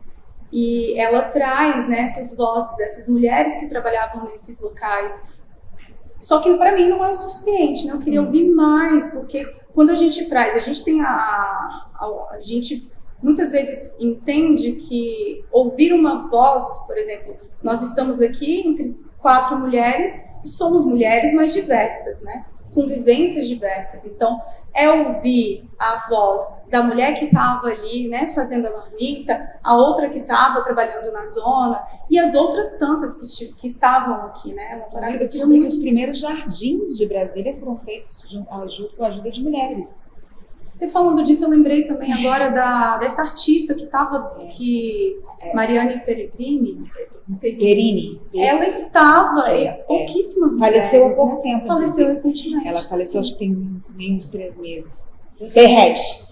E ela traz, né, essas vozes dessas mulheres que trabalhavam nesses locais. Só que para mim não é o suficiente, né? Eu queria ouvir mais, porque quando a gente traz, a gente tem a gente muitas vezes entende que ouvir uma voz, por exemplo, nós estamos aqui entre 4 mulheres e somos mulheres mais diversas, né? Com vivências diversas. Então, é ouvir a voz da mulher que estava ali, né, fazendo a marmita, a outra que estava trabalhando na zona e as outras tantas que estavam aqui, né? Eu descobri que os primeiros jardins de Brasília foram feitos com a ajuda de mulheres. Você falando disso, eu lembrei também agora dessa artista que estava, Mariane Perini. Ela estava, pouquíssimas mulheres. Faleceu há pouco tempo. Faleceu recentemente. Ela faleceu, acho que tem nem uns 3 meses. Perrete.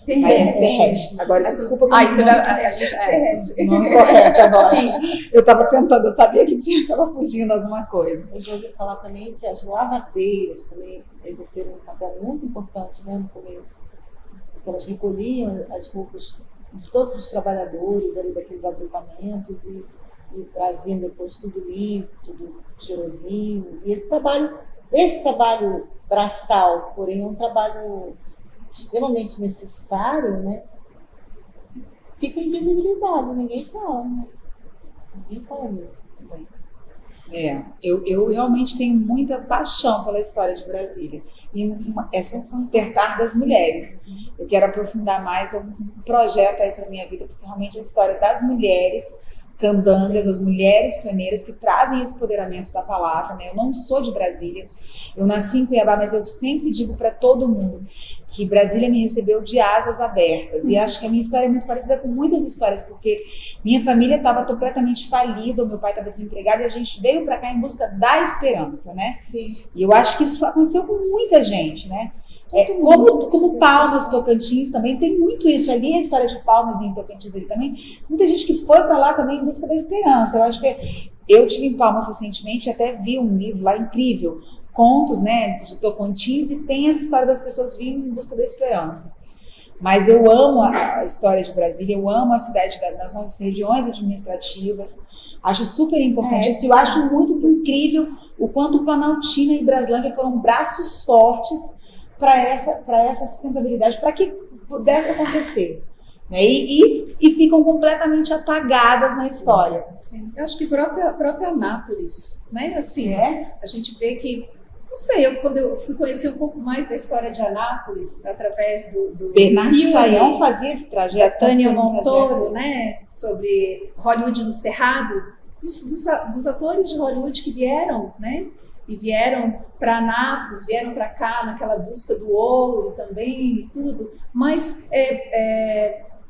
Agora, desculpa. Você vai, a gente Perrete. Nome correto agora. Sim. Eu estava tentando, eu sabia que estava fugindo alguma coisa. Eu já ouvi falar também que as lavadeiras também exerceram um papel muito importante, né, no começo. Elas recolhiam as roupas de todos os trabalhadores ali daqueles agrupamentos e traziam depois tudo limpo, tudo cheirosinho. E esse trabalho esse trabalho braçal, porém é um trabalho extremamente necessário, né? Fica invisibilizado, ninguém fala, né? Ninguém fala nisso também. Eu realmente tenho muita paixão pela história de Brasília e essa despertar das mulheres. Eu quero aprofundar mais um projeto aí para minha vida, porque realmente a história das mulheres candangas, as mulheres pioneiras que trazem esse empoderamento da palavra, né? Eu não sou de Brasília, eu nasci em Cuiabá, mas eu sempre digo para todo mundo que Brasília me recebeu de asas abertas, e acho que a minha história é muito parecida com muitas histórias, porque minha família estava completamente falida, o meu pai estava desempregado, e a gente veio para cá em busca da esperança, né? Sim. E eu acho que isso aconteceu com muita gente, né? Como Palmas, Tocantins também, tem muito isso ali, a história de Palmas e em Tocantins ali também, muita gente que foi para lá também em busca da esperança. Eu acho que eu tive em Palmas recentemente, até vi um livro lá incrível, contos, né, de Tocantins, e tem essa história das pessoas vindo em busca da esperança. Mas eu amo a história de Brasília, eu amo a cidade das nossas regiões administrativas, acho super importante isso, eu acho muito incrível o quanto Planaltina e Braslândia foram braços fortes para essa sustentabilidade, para que pudesse acontecer, né? E ficam completamente apagadas na história. Sim. Eu acho que própria Anápolis, né? Assim, a gente vê que, não sei, quando eu fui conhecer um pouco mais da história de Anápolis, através do Bernardo filme, Sayão fazia esse trajeto, da Tânia Montoro, né? Sobre Hollywood no Cerrado, dos atores de Hollywood que vieram, né? E vieram para Anápolis, vieram para cá naquela busca do ouro também e tudo, mas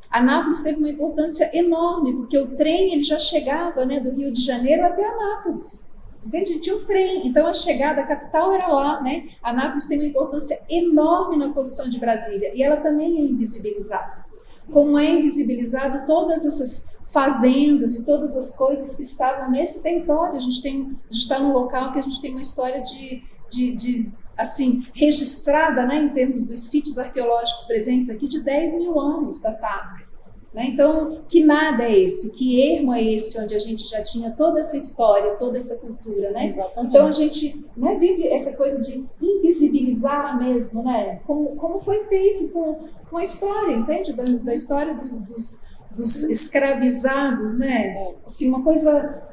Anápolis teve uma importância enorme, porque o trem ele já chegava, né, do Rio de Janeiro até Anápolis, entende? Tinha o trem, então a chegada, a capital era lá, né? Anápolis tem uma importância enorme na construção de Brasília, e ela também é invisibilizada, como é invisibilizado todas essas fazendas e todas as coisas que estavam nesse território. A gente está num local que a gente tem uma história de assim, registrada, né, em termos dos sítios arqueológicos presentes aqui, de 10 mil anos datado. Né? Então, que nada é esse? Que ermo é esse onde a gente já tinha toda essa história, toda essa cultura, né? Exatamente. Então a gente, né, vive essa coisa de invisibilizar mesmo, né? Como foi feito com a história, entende? Da história dos escravizados, né? Assim, uma coisa,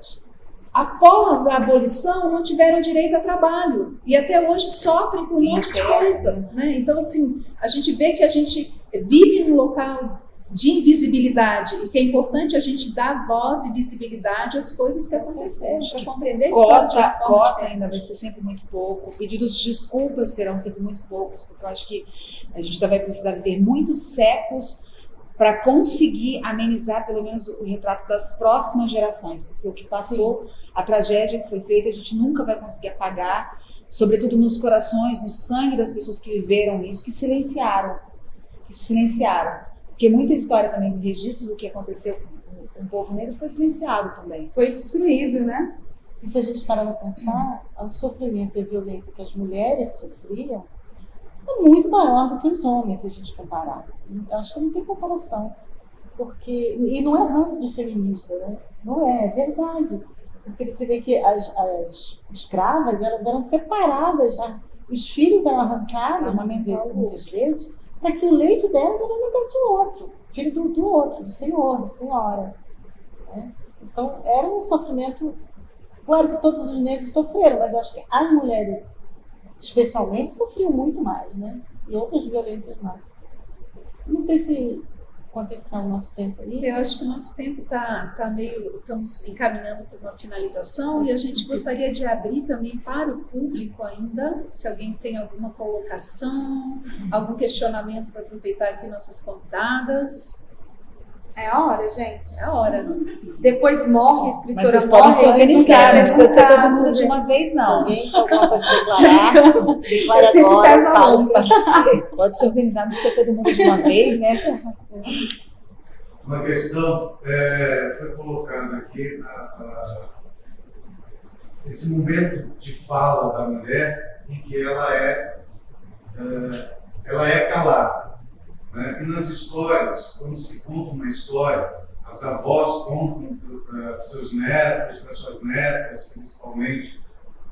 após a abolição não tiveram direito a trabalho e até hoje sofrem com um monte de coisa, né? Então, assim, a gente vê que a gente vive num local de invisibilidade e que é importante a gente dar voz e visibilidade às coisas que aconteceram, para compreender a história de uma forma cota diferente. ainda vai ser sempre muito pouco, pedidos de desculpas serão sempre muito poucos, porque eu acho que a gente ainda vai precisar viver muitos séculos para conseguir amenizar pelo menos o retrato das próximas gerações, porque o que passou, a tragédia que foi feita, a gente nunca vai conseguir apagar, sobretudo nos corações, no sangue das pessoas que viveram isso, que silenciaram. Porque muita história também do registro do que aconteceu com o povo negro foi silenciado também. Foi destruído, né? E se a gente parar para pensar, o sofrimento e a violência que as mulheres sofriam é muito maior do que os homens, se a gente comparar. Eu acho que não tem comparação. E não é ranço de feminista, né? Não é verdade. Porque você vê que as escravas, elas eram separadas, já. Os filhos eram arrancados, muitas vezes, para que o leite delas alimentasse o outro, filho do outro, do senhor, da senhora. Né? Então, era um sofrimento. Claro que todos os negros sofreram, mas eu acho que as mulheres, especialmente, sofriam muito mais, né? E outras violências mais. Não sei se quanto é que está o nosso tempo aí. Eu acho que o nosso tempo está meio... Estamos encaminhando para uma finalização e a gente gostaria de abrir também para o público ainda, se alguém tem alguma colocação, algum questionamento para aproveitar aqui nossas convidadas. É a hora, gente. É a hora. Depois morre, a escritora Mas vocês morre. podem se organizar, não precisa ser todo mundo perguntar, de uma vez, Se não. alguém tem alguma coisa a declarar, declara sempre agora, pesa fala longa. para você. Pode se organizar, não precisa ser todo mundo de uma vez, né? Uma questão foi colocada aqui, esse momento de fala da mulher em que ela é calada. Né? E nas histórias, quando se conta uma história, as avós contam para os seus netos, para suas netas, principalmente,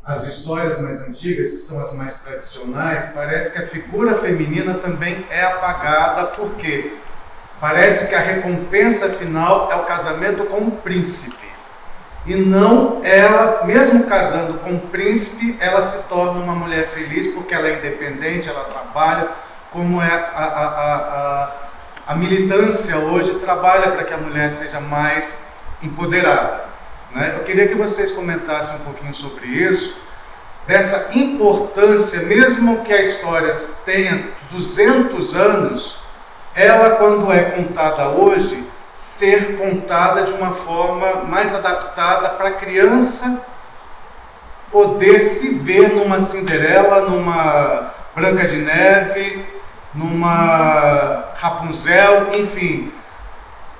as histórias mais antigas, que são as mais tradicionais, parece que a figura feminina também é apagada, porque parece que a recompensa final é o casamento com o príncipe. E não ela, mesmo casando com o príncipe, ela se torna uma mulher feliz, porque ela é independente, ela trabalha, como é a militância hoje trabalha para que a mulher seja mais empoderada, né? Eu queria que vocês comentassem um pouquinho sobre isso, dessa importância, mesmo que a história tenha 200 anos, ela, quando é contada hoje, ser contada de uma forma mais adaptada para a criança poder se ver numa Cinderela, numa Branca de Neve, numa Rapunzel, enfim.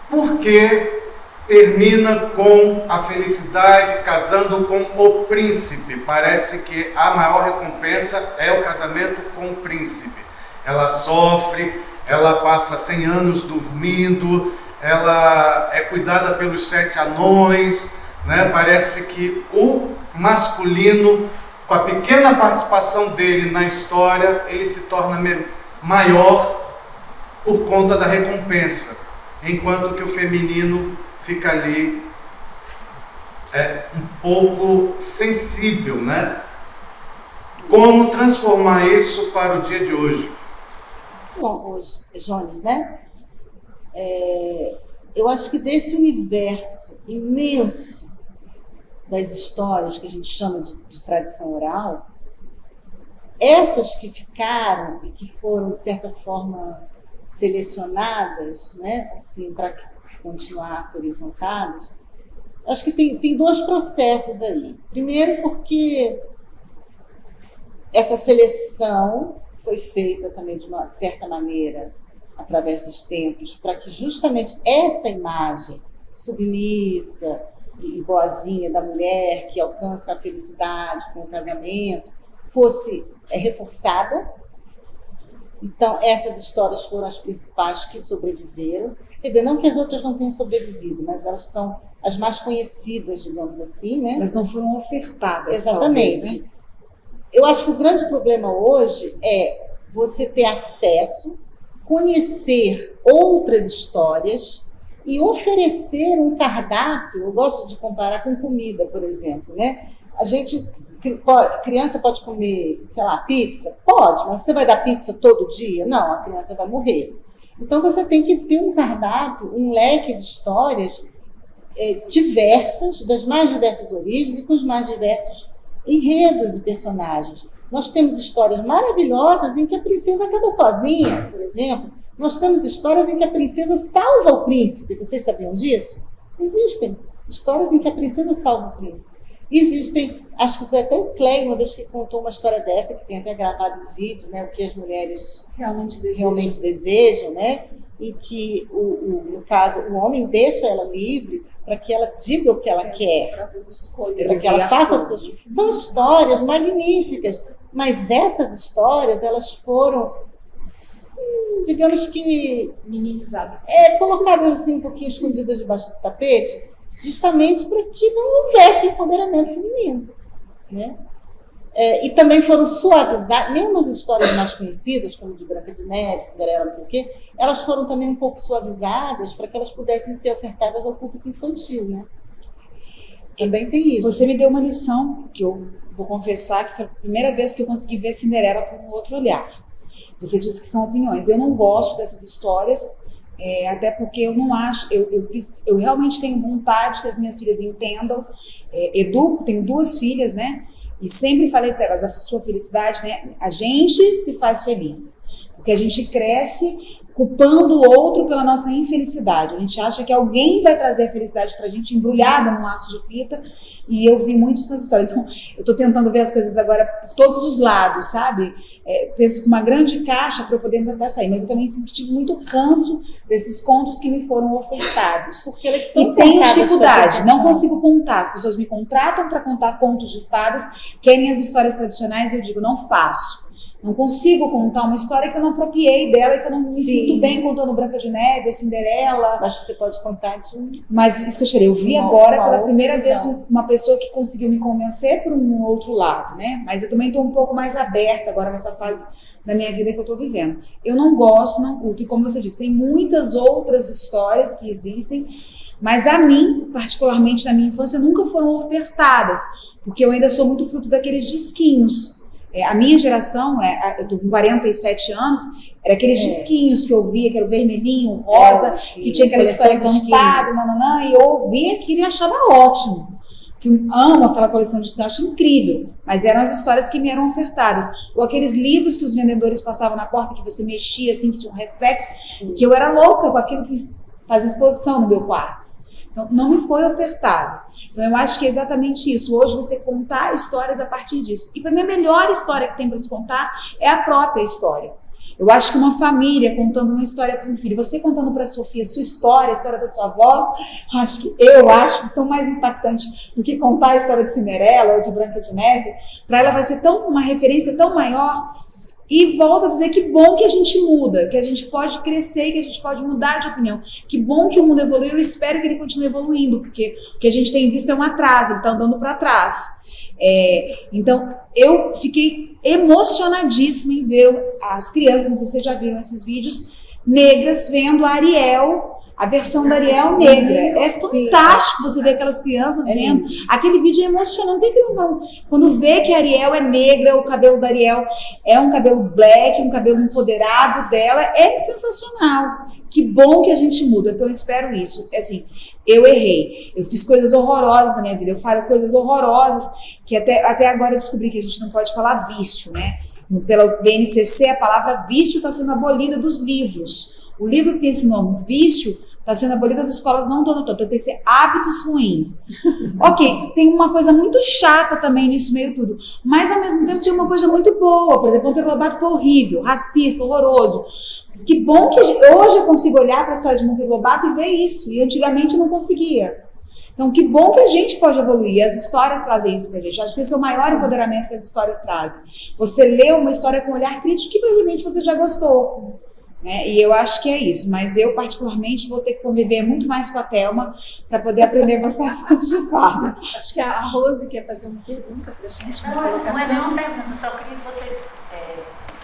Porque termina com a felicidade casando com o príncipe. Parece que a maior recompensa é o casamento com o príncipe. Ela sofre, ela passa 100 anos dormindo, ela é cuidada pelos 7 anões, né? Parece que o masculino, com a pequena participação dele na história, ele se torna maior por conta da recompensa, enquanto que o feminino fica ali um pouco sensível, né? Como transformar isso para o dia de hoje? Bom, Jones, né? Eu acho que desse universo imenso das histórias que a gente chama de tradição oral, essas que ficaram e que foram, de certa forma, selecionadas, né, assim, para continuar a serem contadas, acho que tem 2 processos aí. Primeiro, porque essa seleção foi feita também de uma certa maneira, através dos tempos, para que justamente essa imagem submissa e boazinha da mulher que alcança a felicidade com o casamento fosse reforçada. Então, essas histórias foram as principais que sobreviveram. Quer dizer, não que as outras não tenham sobrevivido, mas elas são as mais conhecidas, digamos assim, né? Mas não foram ofertadas. Exatamente. Talvez, né? Eu acho que o grande problema hoje é você ter acesso, conhecer outras histórias e oferecer um cardápio. Eu gosto de comparar com comida, por exemplo, né? Criança pode comer, sei lá, pizza? Pode, mas você vai dar pizza todo dia? Não, a criança vai morrer. Então você tem que ter um cardápio, um leque de histórias diversas, das mais diversas origens e com os mais diversos enredos e personagens. Nós temos histórias maravilhosas em que a princesa acaba sozinha, por exemplo. Nós temos histórias em que a princesa salva o príncipe. Vocês sabiam disso? Existem histórias em que a princesa salva o príncipe. Existem, acho que foi até o Clay uma vez que contou uma história dessa, que tem até gravado em vídeo, né, o que as mulheres realmente desejam, né, e que, no caso, o homem deixa ela livre para que ela diga o que ela quer, para que ela faça as suas... São histórias magníficas, mas essas histórias, elas foram, digamos que... minimizadas. Colocadas assim, um pouquinho escondidas debaixo do tapete, justamente para que não houvesse empoderamento feminino, né? E também foram suavizadas, mesmo as histórias mais conhecidas, como de Branca de Neve, Cinderela, não sei o quê, elas foram também um pouco suavizadas para que elas pudessem ser ofertadas ao público infantil, né? Também tem isso. Você me deu uma lição, que eu vou confessar que foi a primeira vez que eu consegui ver Cinderela por um outro olhar. Você disse que são opiniões. Eu não gosto dessas histórias, até porque eu não acho, eu realmente tenho vontade que as minhas filhas entendam, educo, tenho 2 filhas, né? E sempre falei para elas, a sua felicidade, né? A gente se faz feliz, porque a gente cresce culpando o outro pela nossa infelicidade. A gente acha que alguém vai trazer a felicidade pra gente embrulhada num laço de fita, e eu vi muito essas histórias. Então, eu tô tentando ver as coisas agora por todos os lados, sabe? Penso com uma grande caixa para eu poder tentar sair, mas eu também sempre tive muito ranço desses contos que me foram ofertados. Porque eles são e tenho dificuldade, não consigo contar. As pessoas me contratam para contar contos de fadas, querem as histórias tradicionais e eu digo, não faço. Não consigo contar uma história que eu não apropriei dela, que eu não me sinto bem contando Branca de Neve ou Cinderela. Mas você pode contar de um... Mas isso que eu te falei, eu vi agora pela primeira vez uma pessoa que conseguiu me convencer por um outro lado, né? Mas eu também estou um pouco mais aberta agora nessa fase da minha vida que eu estou vivendo. Eu não gosto, não curto. E como você disse, tem muitas outras histórias que existem, mas a mim, particularmente na minha infância, nunca foram ofertadas, porque eu ainda sou muito fruto daqueles disquinhos. A minha geração, eu tô com 47 anos, era aqueles disquinhos que eu via, que era o vermelhinho, o rosa, que tinha aquela história contada, e eu ouvia aquilo e achava ótimo. Amo aquela coleção de discos, acho incrível, mas eram as histórias que me eram ofertadas. Ou aqueles livros que os vendedores passavam na porta, que você mexia assim, que tinha um reflexo, e que eu era louca com aquilo que fazia exposição no meu quarto. Então, não me foi ofertado. Então, eu acho que é exatamente isso. Hoje, você contar histórias a partir disso. E, para mim, a melhor história que tem para se contar é a própria história. Eu acho que uma família contando uma história para um filho, você contando para a Sofia sua história, a história da sua avó, eu acho tão mais impactante do que contar a história de Cinderela ou de Branca de Neve. Para ela vai ser uma referência tão maior. E volto a dizer que bom que a gente muda, que a gente pode crescer, que a gente pode mudar de opinião. Que bom que o mundo evoluiu, eu espero que ele continue evoluindo, porque o que a gente tem visto é um atraso, ele está andando para trás. Então, eu fiquei emocionadíssima em ver as crianças, não sei se vocês já viram esses vídeos, negras vendo a Ariel, a versão da Ariel negra. É fantástico você ver aquelas crianças vendo. Aquele vídeo é emocionante, não tem que não. Quando vê que a Ariel é negra, o cabelo da Ariel é um cabelo black, um cabelo empoderado dela, é sensacional. Que bom que a gente muda. Então eu espero isso. Assim, eu errei. Eu fiz coisas horrorosas na minha vida. Eu falo coisas horrorosas que até agora eu descobri que a gente não pode falar vício, né? Pela BNCC, a palavra vício está sendo abolida dos livros. O livro que tem esse nome, vício, está sendo abolido, as escolas não estão notando. Então tem que ser hábitos ruins. Ok, tem uma coisa muito chata também nisso meio tudo. Mas ao mesmo tempo tem uma coisa muito boa. Por exemplo, Monteiro Lobato foi horrível, racista, horroroso. Mas que bom que hoje eu consigo olhar para a história de Monteiro Lobato e ver isso. E antigamente eu não conseguia. Então, que bom que a gente pode evoluir. As histórias trazem isso pra gente. Acho que esse é o maior empoderamento que as histórias trazem. Você lê uma história com um olhar crítico que, provavelmente, você já gostou. Né? E eu acho que é isso. Mas eu, particularmente, vou ter que conviver muito mais com a Thelma para poder aprender a gostar das coisas de fada. Acho que a Rose quer fazer uma pergunta pra gente, uma colocação. Não é uma pergunta, só queria que vocês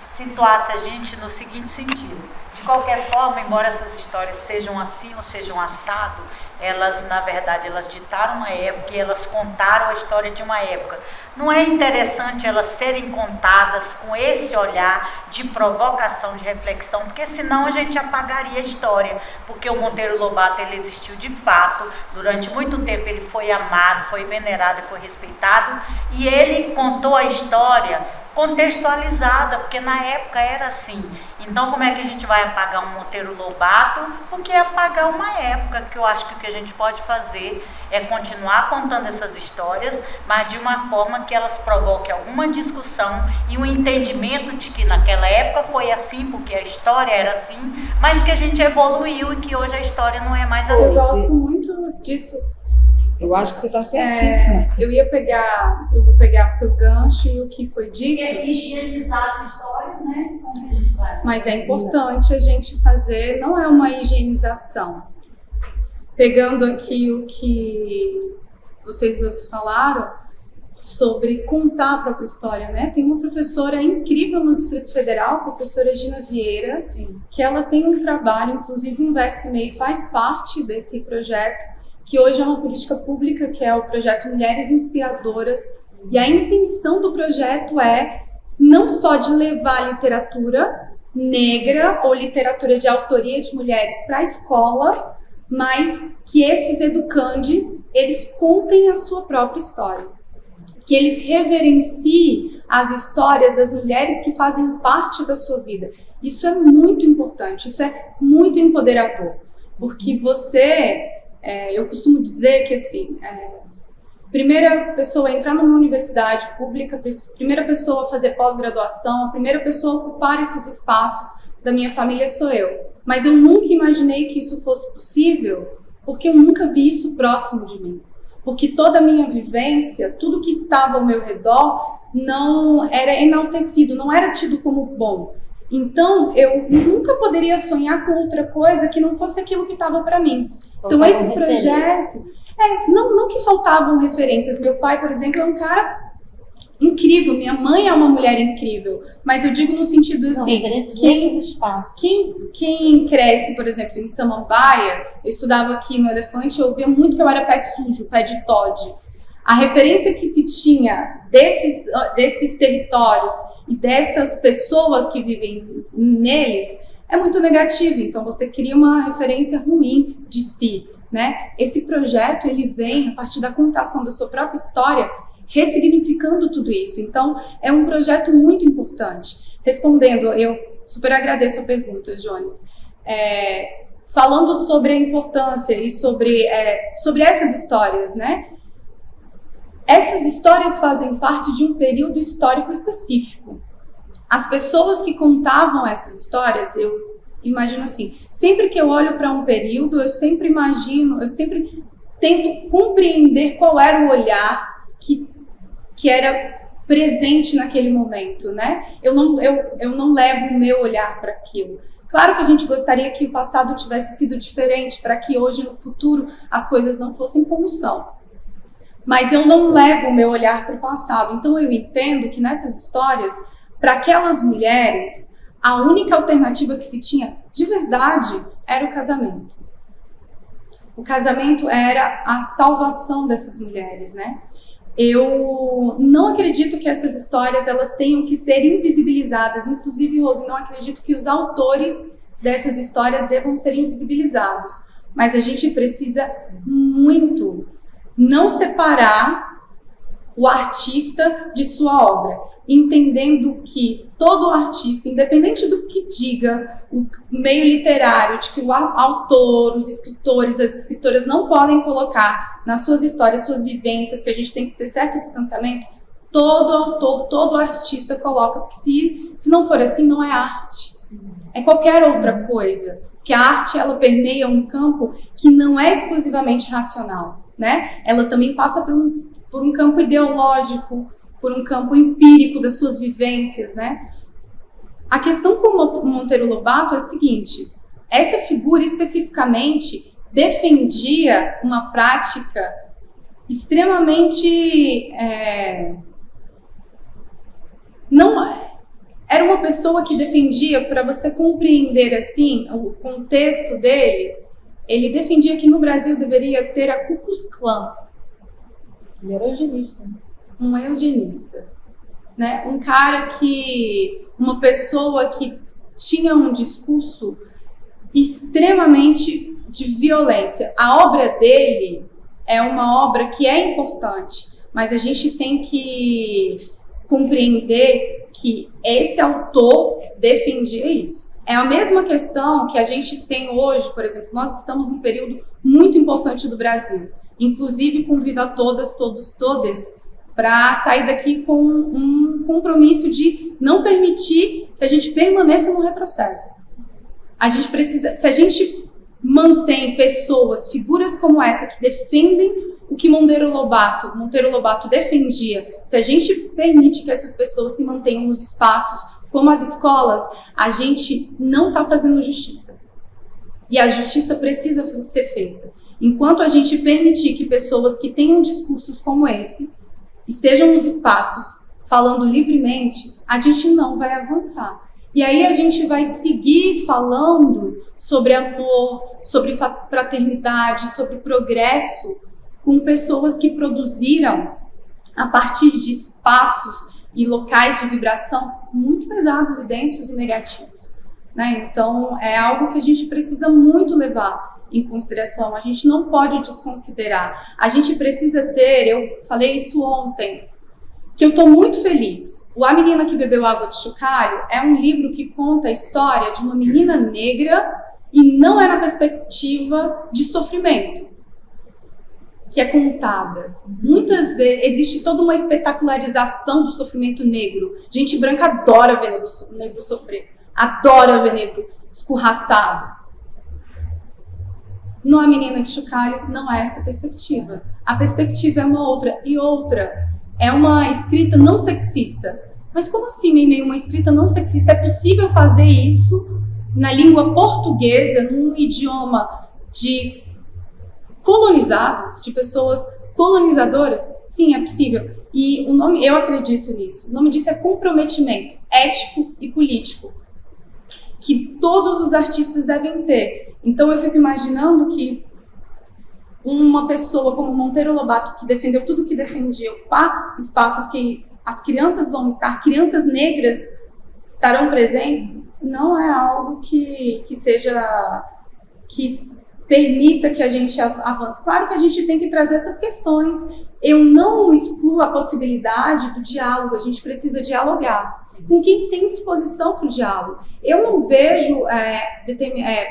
situassem a gente no seguinte sentido. De qualquer forma, embora essas histórias sejam assim ou sejam assado, elas, na verdade, elas ditaram uma época e elas contaram a história de uma época. Não é interessante elas serem contadas com esse olhar de provocação, de reflexão, porque senão a gente apagaria a história, porque o Monteiro Lobato, ele existiu de fato, durante muito tempo ele foi amado, foi venerado e foi respeitado, e ele contou a história contextualizada, porque na época era assim. Então, como é que a gente vai apagar um Monteiro Lobato? Porque é apagar uma época, que eu acho que o que a gente pode fazer é continuar contando essas histórias, mas de uma forma que elas provoquem alguma discussão e um entendimento de que naquela época foi assim, porque a história era assim, mas que a gente evoluiu e que hoje a história não é mais assim. Eu gosto muito disso. Eu acho que você está certíssima. Eu vou pegar seu gancho e o que foi dito. Higienizar as histórias, né? Mas é importante a gente fazer, não é uma higienização. Pegando aqui o que vocês duas falaram sobre contar a própria história, né? Tem uma professora incrível no Distrito Federal, a professora Gina Vieira, que ela tem um trabalho, inclusive um verso e meio faz parte desse projeto, que hoje é uma política pública, que é o projeto Mulheres Inspiradoras, e a intenção do projeto é não só de levar literatura negra ou literatura de autoria de mulheres para a escola, mas que esses educandes, eles contem a sua própria história. Que eles reverenciem as histórias das mulheres que fazem parte da sua vida. Isso é muito importante, isso é muito empoderador, porque eu costumo dizer que assim, primeira pessoa a entrar numa universidade pública, primeira pessoa a fazer pós-graduação, a primeira pessoa a ocupar esses espaços da minha família sou eu. Mas eu nunca imaginei que isso fosse possível, porque eu nunca vi isso próximo de mim. porque toda a minha vivência, tudo que estava ao meu redor não era enaltecido, não era tido como bom. Então, eu nunca poderia sonhar com outra coisa que não fosse aquilo que estava para mim. Então, esse projeto... não que faltavam referências. Meu pai, por exemplo, é um cara incrível. Minha mãe é uma mulher incrível. Mas eu digo no sentido assim... Quem cresce, por exemplo, em Samambaia, eu estudava aqui no Elefante, eu ouvia muito que eu era pé sujo, pé de Tode. A referência que se tinha desses territórios e dessas pessoas que vivem neles é muito negativa. Então, você cria uma referência ruim de si, né? Esse projeto, ele vem a partir da contação da sua própria história, ressignificando tudo isso. Então, é um projeto muito importante. Respondendo, eu super agradeço a pergunta, Jones. Falando sobre a importância e sobre essas histórias, né? Essas histórias fazem parte de um período histórico específico. As pessoas que contavam essas histórias, eu imagino assim, sempre que eu olho para um período, eu sempre tento compreender qual era o olhar que era presente naquele momento, né? Eu não levo o meu olhar para aquilo. Claro que a gente gostaria que o passado tivesse sido diferente, para que hoje, no futuro, as coisas não fossem como são. Mas eu não levo o meu olhar para o passado. Então eu entendo que nessas histórias, para aquelas mulheres, a única alternativa que se tinha, de verdade, era o casamento. O casamento era a salvação dessas mulheres, né? Eu não acredito que essas histórias elas tenham que ser invisibilizadas. Inclusive, Rose, não acredito que os autores dessas histórias devam ser invisibilizados. Mas a gente precisa muito não separar o artista de sua obra, entendendo que todo artista, independente do que diga o meio literário, de que o autor, os escritores, as escritoras não podem colocar nas suas histórias, suas vivências, que a gente tem que ter certo distanciamento, todo autor, todo artista coloca, porque se não for assim, não é arte. É qualquer outra coisa. Que a arte, ela permeia um campo que não é exclusivamente racional, né? Ela também passa por um campo ideológico, por um campo empírico das suas vivências, né? A questão com o Monteiro Lobato é a seguinte: essa figura especificamente defendia uma prática extremamente... Era uma pessoa que defendia, para você compreender assim o contexto dele, ele defendia que no Brasil deveria ter a Ku Klux Klan. Ele era eugenista. Um eugenista, né? Uma pessoa que tinha um discurso extremamente de violência. A obra dele é uma obra que é importante, mas a gente tem que compreender que esse autor defendia isso. É a mesma questão que a gente tem hoje, por exemplo, nós estamos num período muito importante do Brasil. Inclusive, convido a todas, todos, todas, para sair daqui com um compromisso de não permitir que a gente permaneça no retrocesso. A gente precisa, se a gente mantém pessoas, figuras como essa, que defendem o que Monteiro Lobato defendia, se a gente permite que essas pessoas se mantenham nos espaços, como as escolas, a gente não está fazendo justiça. E a justiça precisa ser feita. Enquanto a gente permitir que pessoas que tenham discursos como esse estejam nos espaços falando livremente, a gente não vai avançar. E aí a gente vai seguir falando sobre amor, sobre fraternidade, sobre progresso, com pessoas que produziram a partir de espaços e locais de vibração muito pesados e densos e negativos, né? Então, é algo que a gente precisa muito levar em consideração. A gente não pode desconsiderar. A gente precisa ter, eu falei isso ontem, que eu estou muito feliz. O A Menina que Bebeu Água de Chocalho é um livro que conta a história de uma menina negra e não é na perspectiva de sofrimento que é contada. Muitas vezes existe toda uma espetacularização do sofrimento negro. Gente branca adora ver negro sofrer, adora ver negro escorraçado. No A Menina de Chocalho não é essa perspectiva. a perspectiva é uma outra. E outra, é uma escrita não sexista. Mas como assim, Meimei, uma escrita não sexista? É possível fazer isso na língua portuguesa, num idioma de colonizados, de pessoas colonizadoras? Sim, é possível. E o nome, eu acredito nisso. O nome disso é comprometimento ético e político, que todos os artistas devem ter. Então eu fico imaginando que uma pessoa como Monteiro Lobato, que defendeu tudo que defendia, ocupar espaços que as crianças vão estar, crianças negras estarão presentes, não é algo que permita que a gente avance. Claro que a gente tem que trazer essas questões. Eu não excluo a possibilidade do diálogo, a gente precisa dialogar com quem tem disposição para o diálogo. Eu não vejo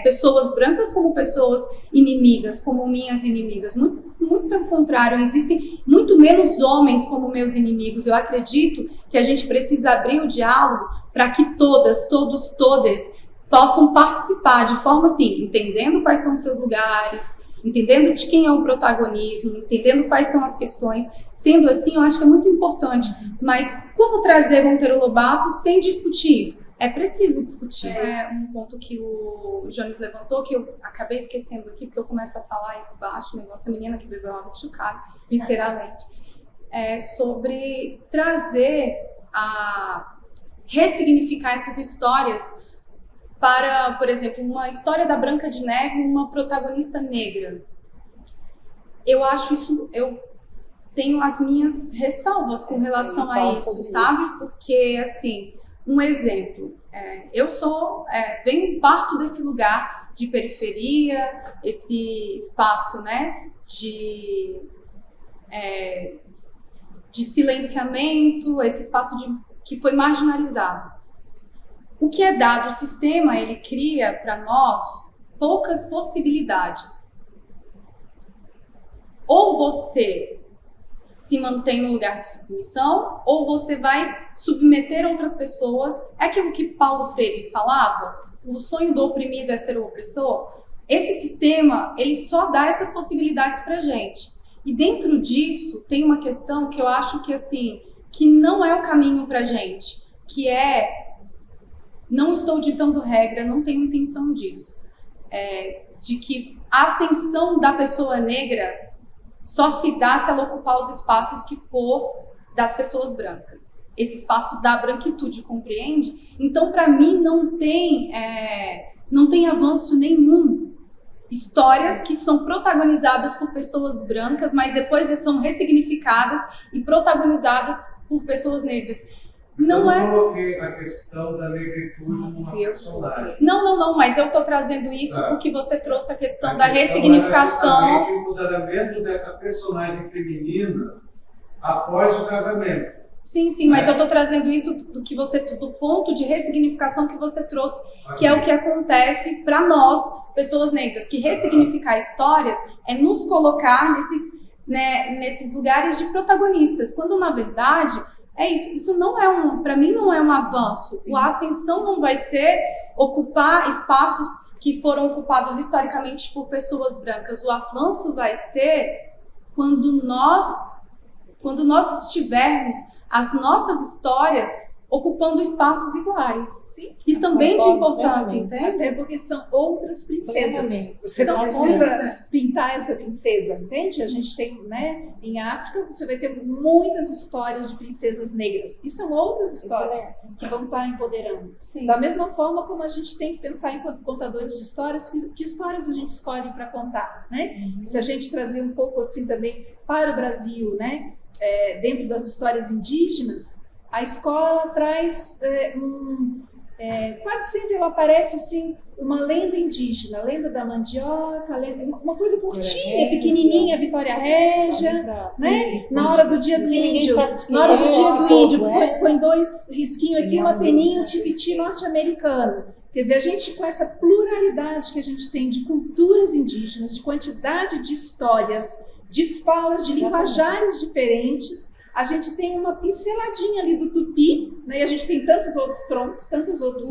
pessoas brancas como pessoas inimigas, como minhas inimigas. Muito pelo contrário, existem muito menos homens como meus inimigos. Eu acredito que a gente precisa abrir o diálogo para que todas, todos, todes possam participar de forma assim, entendendo quais são os seus lugares, entendendo de quem é o protagonismo, entendendo quais são as questões. Sendo assim, eu acho que é muito importante. Mas como trazer Monteiro Lobato sem discutir isso? É preciso discutir. É um ponto que o Jones levantou, que eu acabei esquecendo aqui, porque eu começo a falar aí por baixo, o negócio, a menina que bebeu água de Chicago, literalmente. É sobre trazer ressignificar essas histórias para, por exemplo, uma história da Branca de Neve e uma protagonista negra. Eu acho isso, eu tenho as minhas ressalvas com relação a isso, sabe? Porque, assim, um exemplo, eu parto desse lugar de periferia, esse espaço, né, de silenciamento, esse espaço que foi marginalizado. O que é dado, o sistema, ele cria para nós poucas possibilidades. Ou você se mantém no lugar de submissão, ou você vai submeter outras pessoas. É aquilo que Paulo Freire falava, o sonho do oprimido é ser o opressor. Esse sistema, ele só dá essas possibilidades pra gente. E dentro disso, tem uma questão que eu acho que, assim, que não é o caminho pra gente, que é... Não estou ditando regra, não tenho intenção disso. De que a ascensão da pessoa negra só se dá se ela ocupar os espaços que for das pessoas brancas. Esse espaço da branquitude, compreende? Então, para mim, não tem avanço nenhum. Histórias que são protagonizadas por pessoas brancas, mas depois são ressignificadas e protagonizadas por pessoas negras. Não é. Eu coloquei a questão da negritude numa personagem. Não, mas eu estou trazendo isso porque você trouxe a questão da ressignificação. O empoderamento dessa personagem feminina após o casamento. Sim, mas eu estou trazendo isso do ponto de ressignificação que você trouxe, que é o que acontece para nós, pessoas negras, que ressignificar histórias é nos colocar nesses lugares de protagonistas, quando na verdade é isso não para mim não é um avanço. Sim. A ascensão não vai ser ocupar espaços que foram ocupados historicamente por pessoas brancas. O avanço vai ser quando nós estivermos as nossas histórias ocupando espaços iguais. Sim. E também de importância, entende? Até porque são outras princesas. Você não precisa pintar essa princesa, entende? A gente tem, né, em África, você vai ter muitas histórias de princesas negras. E são outras histórias que vão estar empoderando. Sim. Da mesma forma como a gente tem que pensar enquanto contadores de histórias, que histórias a gente escolhe para contar, né? Uhum. Se a gente trazer um pouco assim também para o Brasil, né? Dentro das histórias indígenas, a escola traz quase sempre ela aparece assim uma lenda indígena, a lenda da mandioca, uma coisa curtinha, pequenininha, Vitória Régia, né? Na hora do dia do índio, põe 2 risquinhos aqui, uma peninha, um tipiti norte-americano. Quer dizer, a gente com essa pluralidade que a gente tem de culturas indígenas, de quantidade de histórias, de falas, de linguajagens diferentes, a gente tem uma pinceladinha ali do tupi, né? E a gente tem tantos outros troncos, tantas outras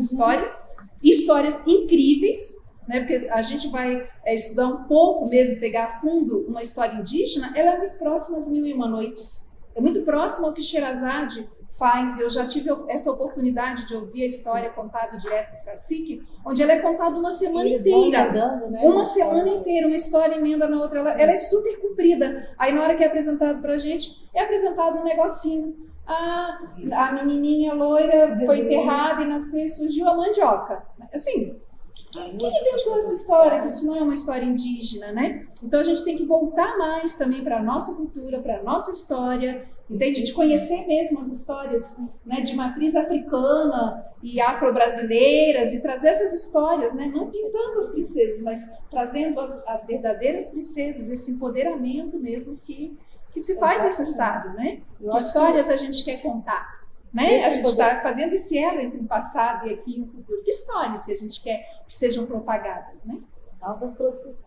histórias incríveis, né? Porque a gente vai estudar um pouco mesmo, pegar a fundo uma história indígena, ela é muito próxima às Mil e Uma Noites. É muito próximo ao que Sherazade faz. Eu já tive essa oportunidade de ouvir a história contada direto do cacique, onde ela é contada uma semana inteira. Uma semana inteira, uma história emenda na outra. Ela é super comprida. Aí na hora que é apresentado pra gente, é apresentado um negocinho. Ah, a menininha loira foi enterrada e nasceu e surgiu a mandioca. Assim, quem inventou essa história? Que isso não é uma história indígena, né? Então a gente tem que voltar mais também para a nossa cultura, para a nossa história, entende? De conhecer mesmo as histórias, né, de matriz africana e afro-brasileiras e trazer essas histórias, né? Não pintando as princesas, mas trazendo as verdadeiras princesas, esse empoderamento mesmo que se faz necessário, né? Que histórias a gente quer contar? Né? A gente está fazendo esse elo entre o passado e aqui e o futuro. Que histórias que a gente quer que sejam propagadas, né? A Alda trouxe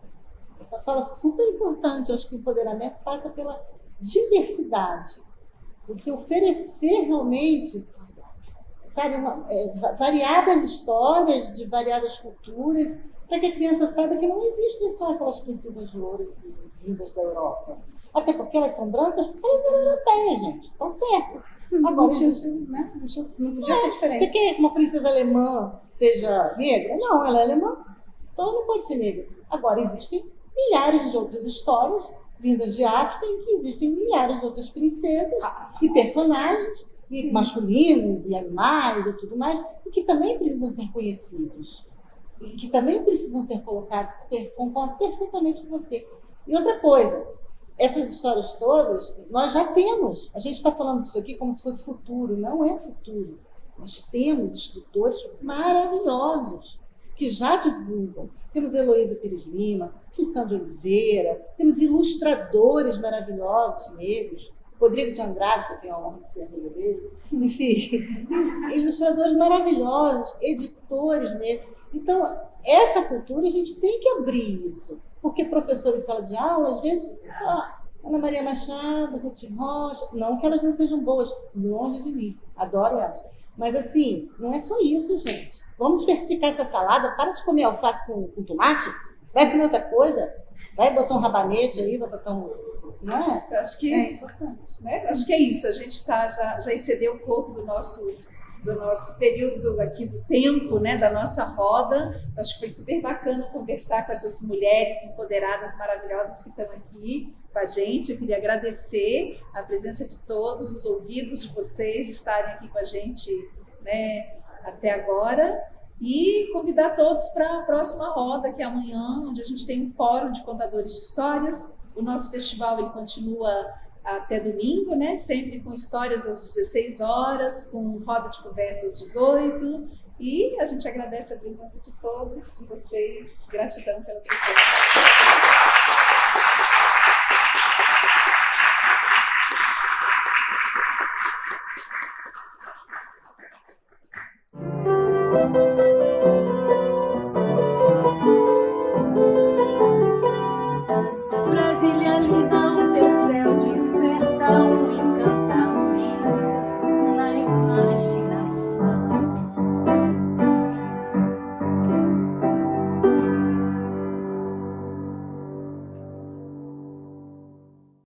essa fala super importante. Eu acho que o empoderamento passa pela diversidade. Você oferecer realmente, sabe, variadas histórias de variadas culturas, para que a criança saiba que não existem só aquelas princesas louras vindas da Europa. Até porque elas são brancas, porque elas eram europeias, gente. Estão certo. Agora, né? Não podia ser diferente. Você quer que uma princesa alemã seja negra? Não, ela é alemã. Então ela não pode ser negra. Agora, existem milhares de outras histórias vindas de África em que existem milhares de outras princesas e personagens e masculinos e animais e tudo mais, e que também precisam ser conhecidos. E que também precisam ser colocados. Concordo perfeitamente com você. E outra coisa, essas histórias todas, nós já temos. A gente está falando disso aqui como se fosse futuro. Não é futuro. Nós temos escritores maravilhosos que já divulgam. Temos Heloísa Pires Lima, Cristian de Oliveira, temos ilustradores maravilhosos negros, Rodrigo de Andrade, que eu tenho a honra de ser amiga dele. Enfim, ilustradores maravilhosos, editores negros. Então, essa cultura, a gente tem que abrir isso. Porque professor em sala de aula, às vezes, Ana Maria Machado, Ruth Rocha, não que elas não sejam boas, longe de mim, adoro elas. Mas assim, não é só isso, gente. Vamos diversificar essa salada, para de comer alface com tomate, vai comer outra coisa, vai botar um rabanete aí, vai botar um... Não é? Eu acho que é importante. Né? Acho que é isso, a gente já excedeu um pouco do nosso período aqui do tempo, né, da nossa roda. Acho que foi super bacana conversar com essas mulheres empoderadas maravilhosas que estão aqui com a gente. Eu queria agradecer a presença de todos, os ouvidos de vocês, de estarem aqui com a gente, né, até agora, e convidar todos para a próxima roda, que é amanhã, onde a gente tem um fórum de contadores de histórias. O nosso festival ele continua até domingo, né? Sempre com histórias às 16 horas, com roda de conversa às 18. E a gente agradece a presença de todos, de vocês. Gratidão pela presença. Brasília linda, o teu céu desperta um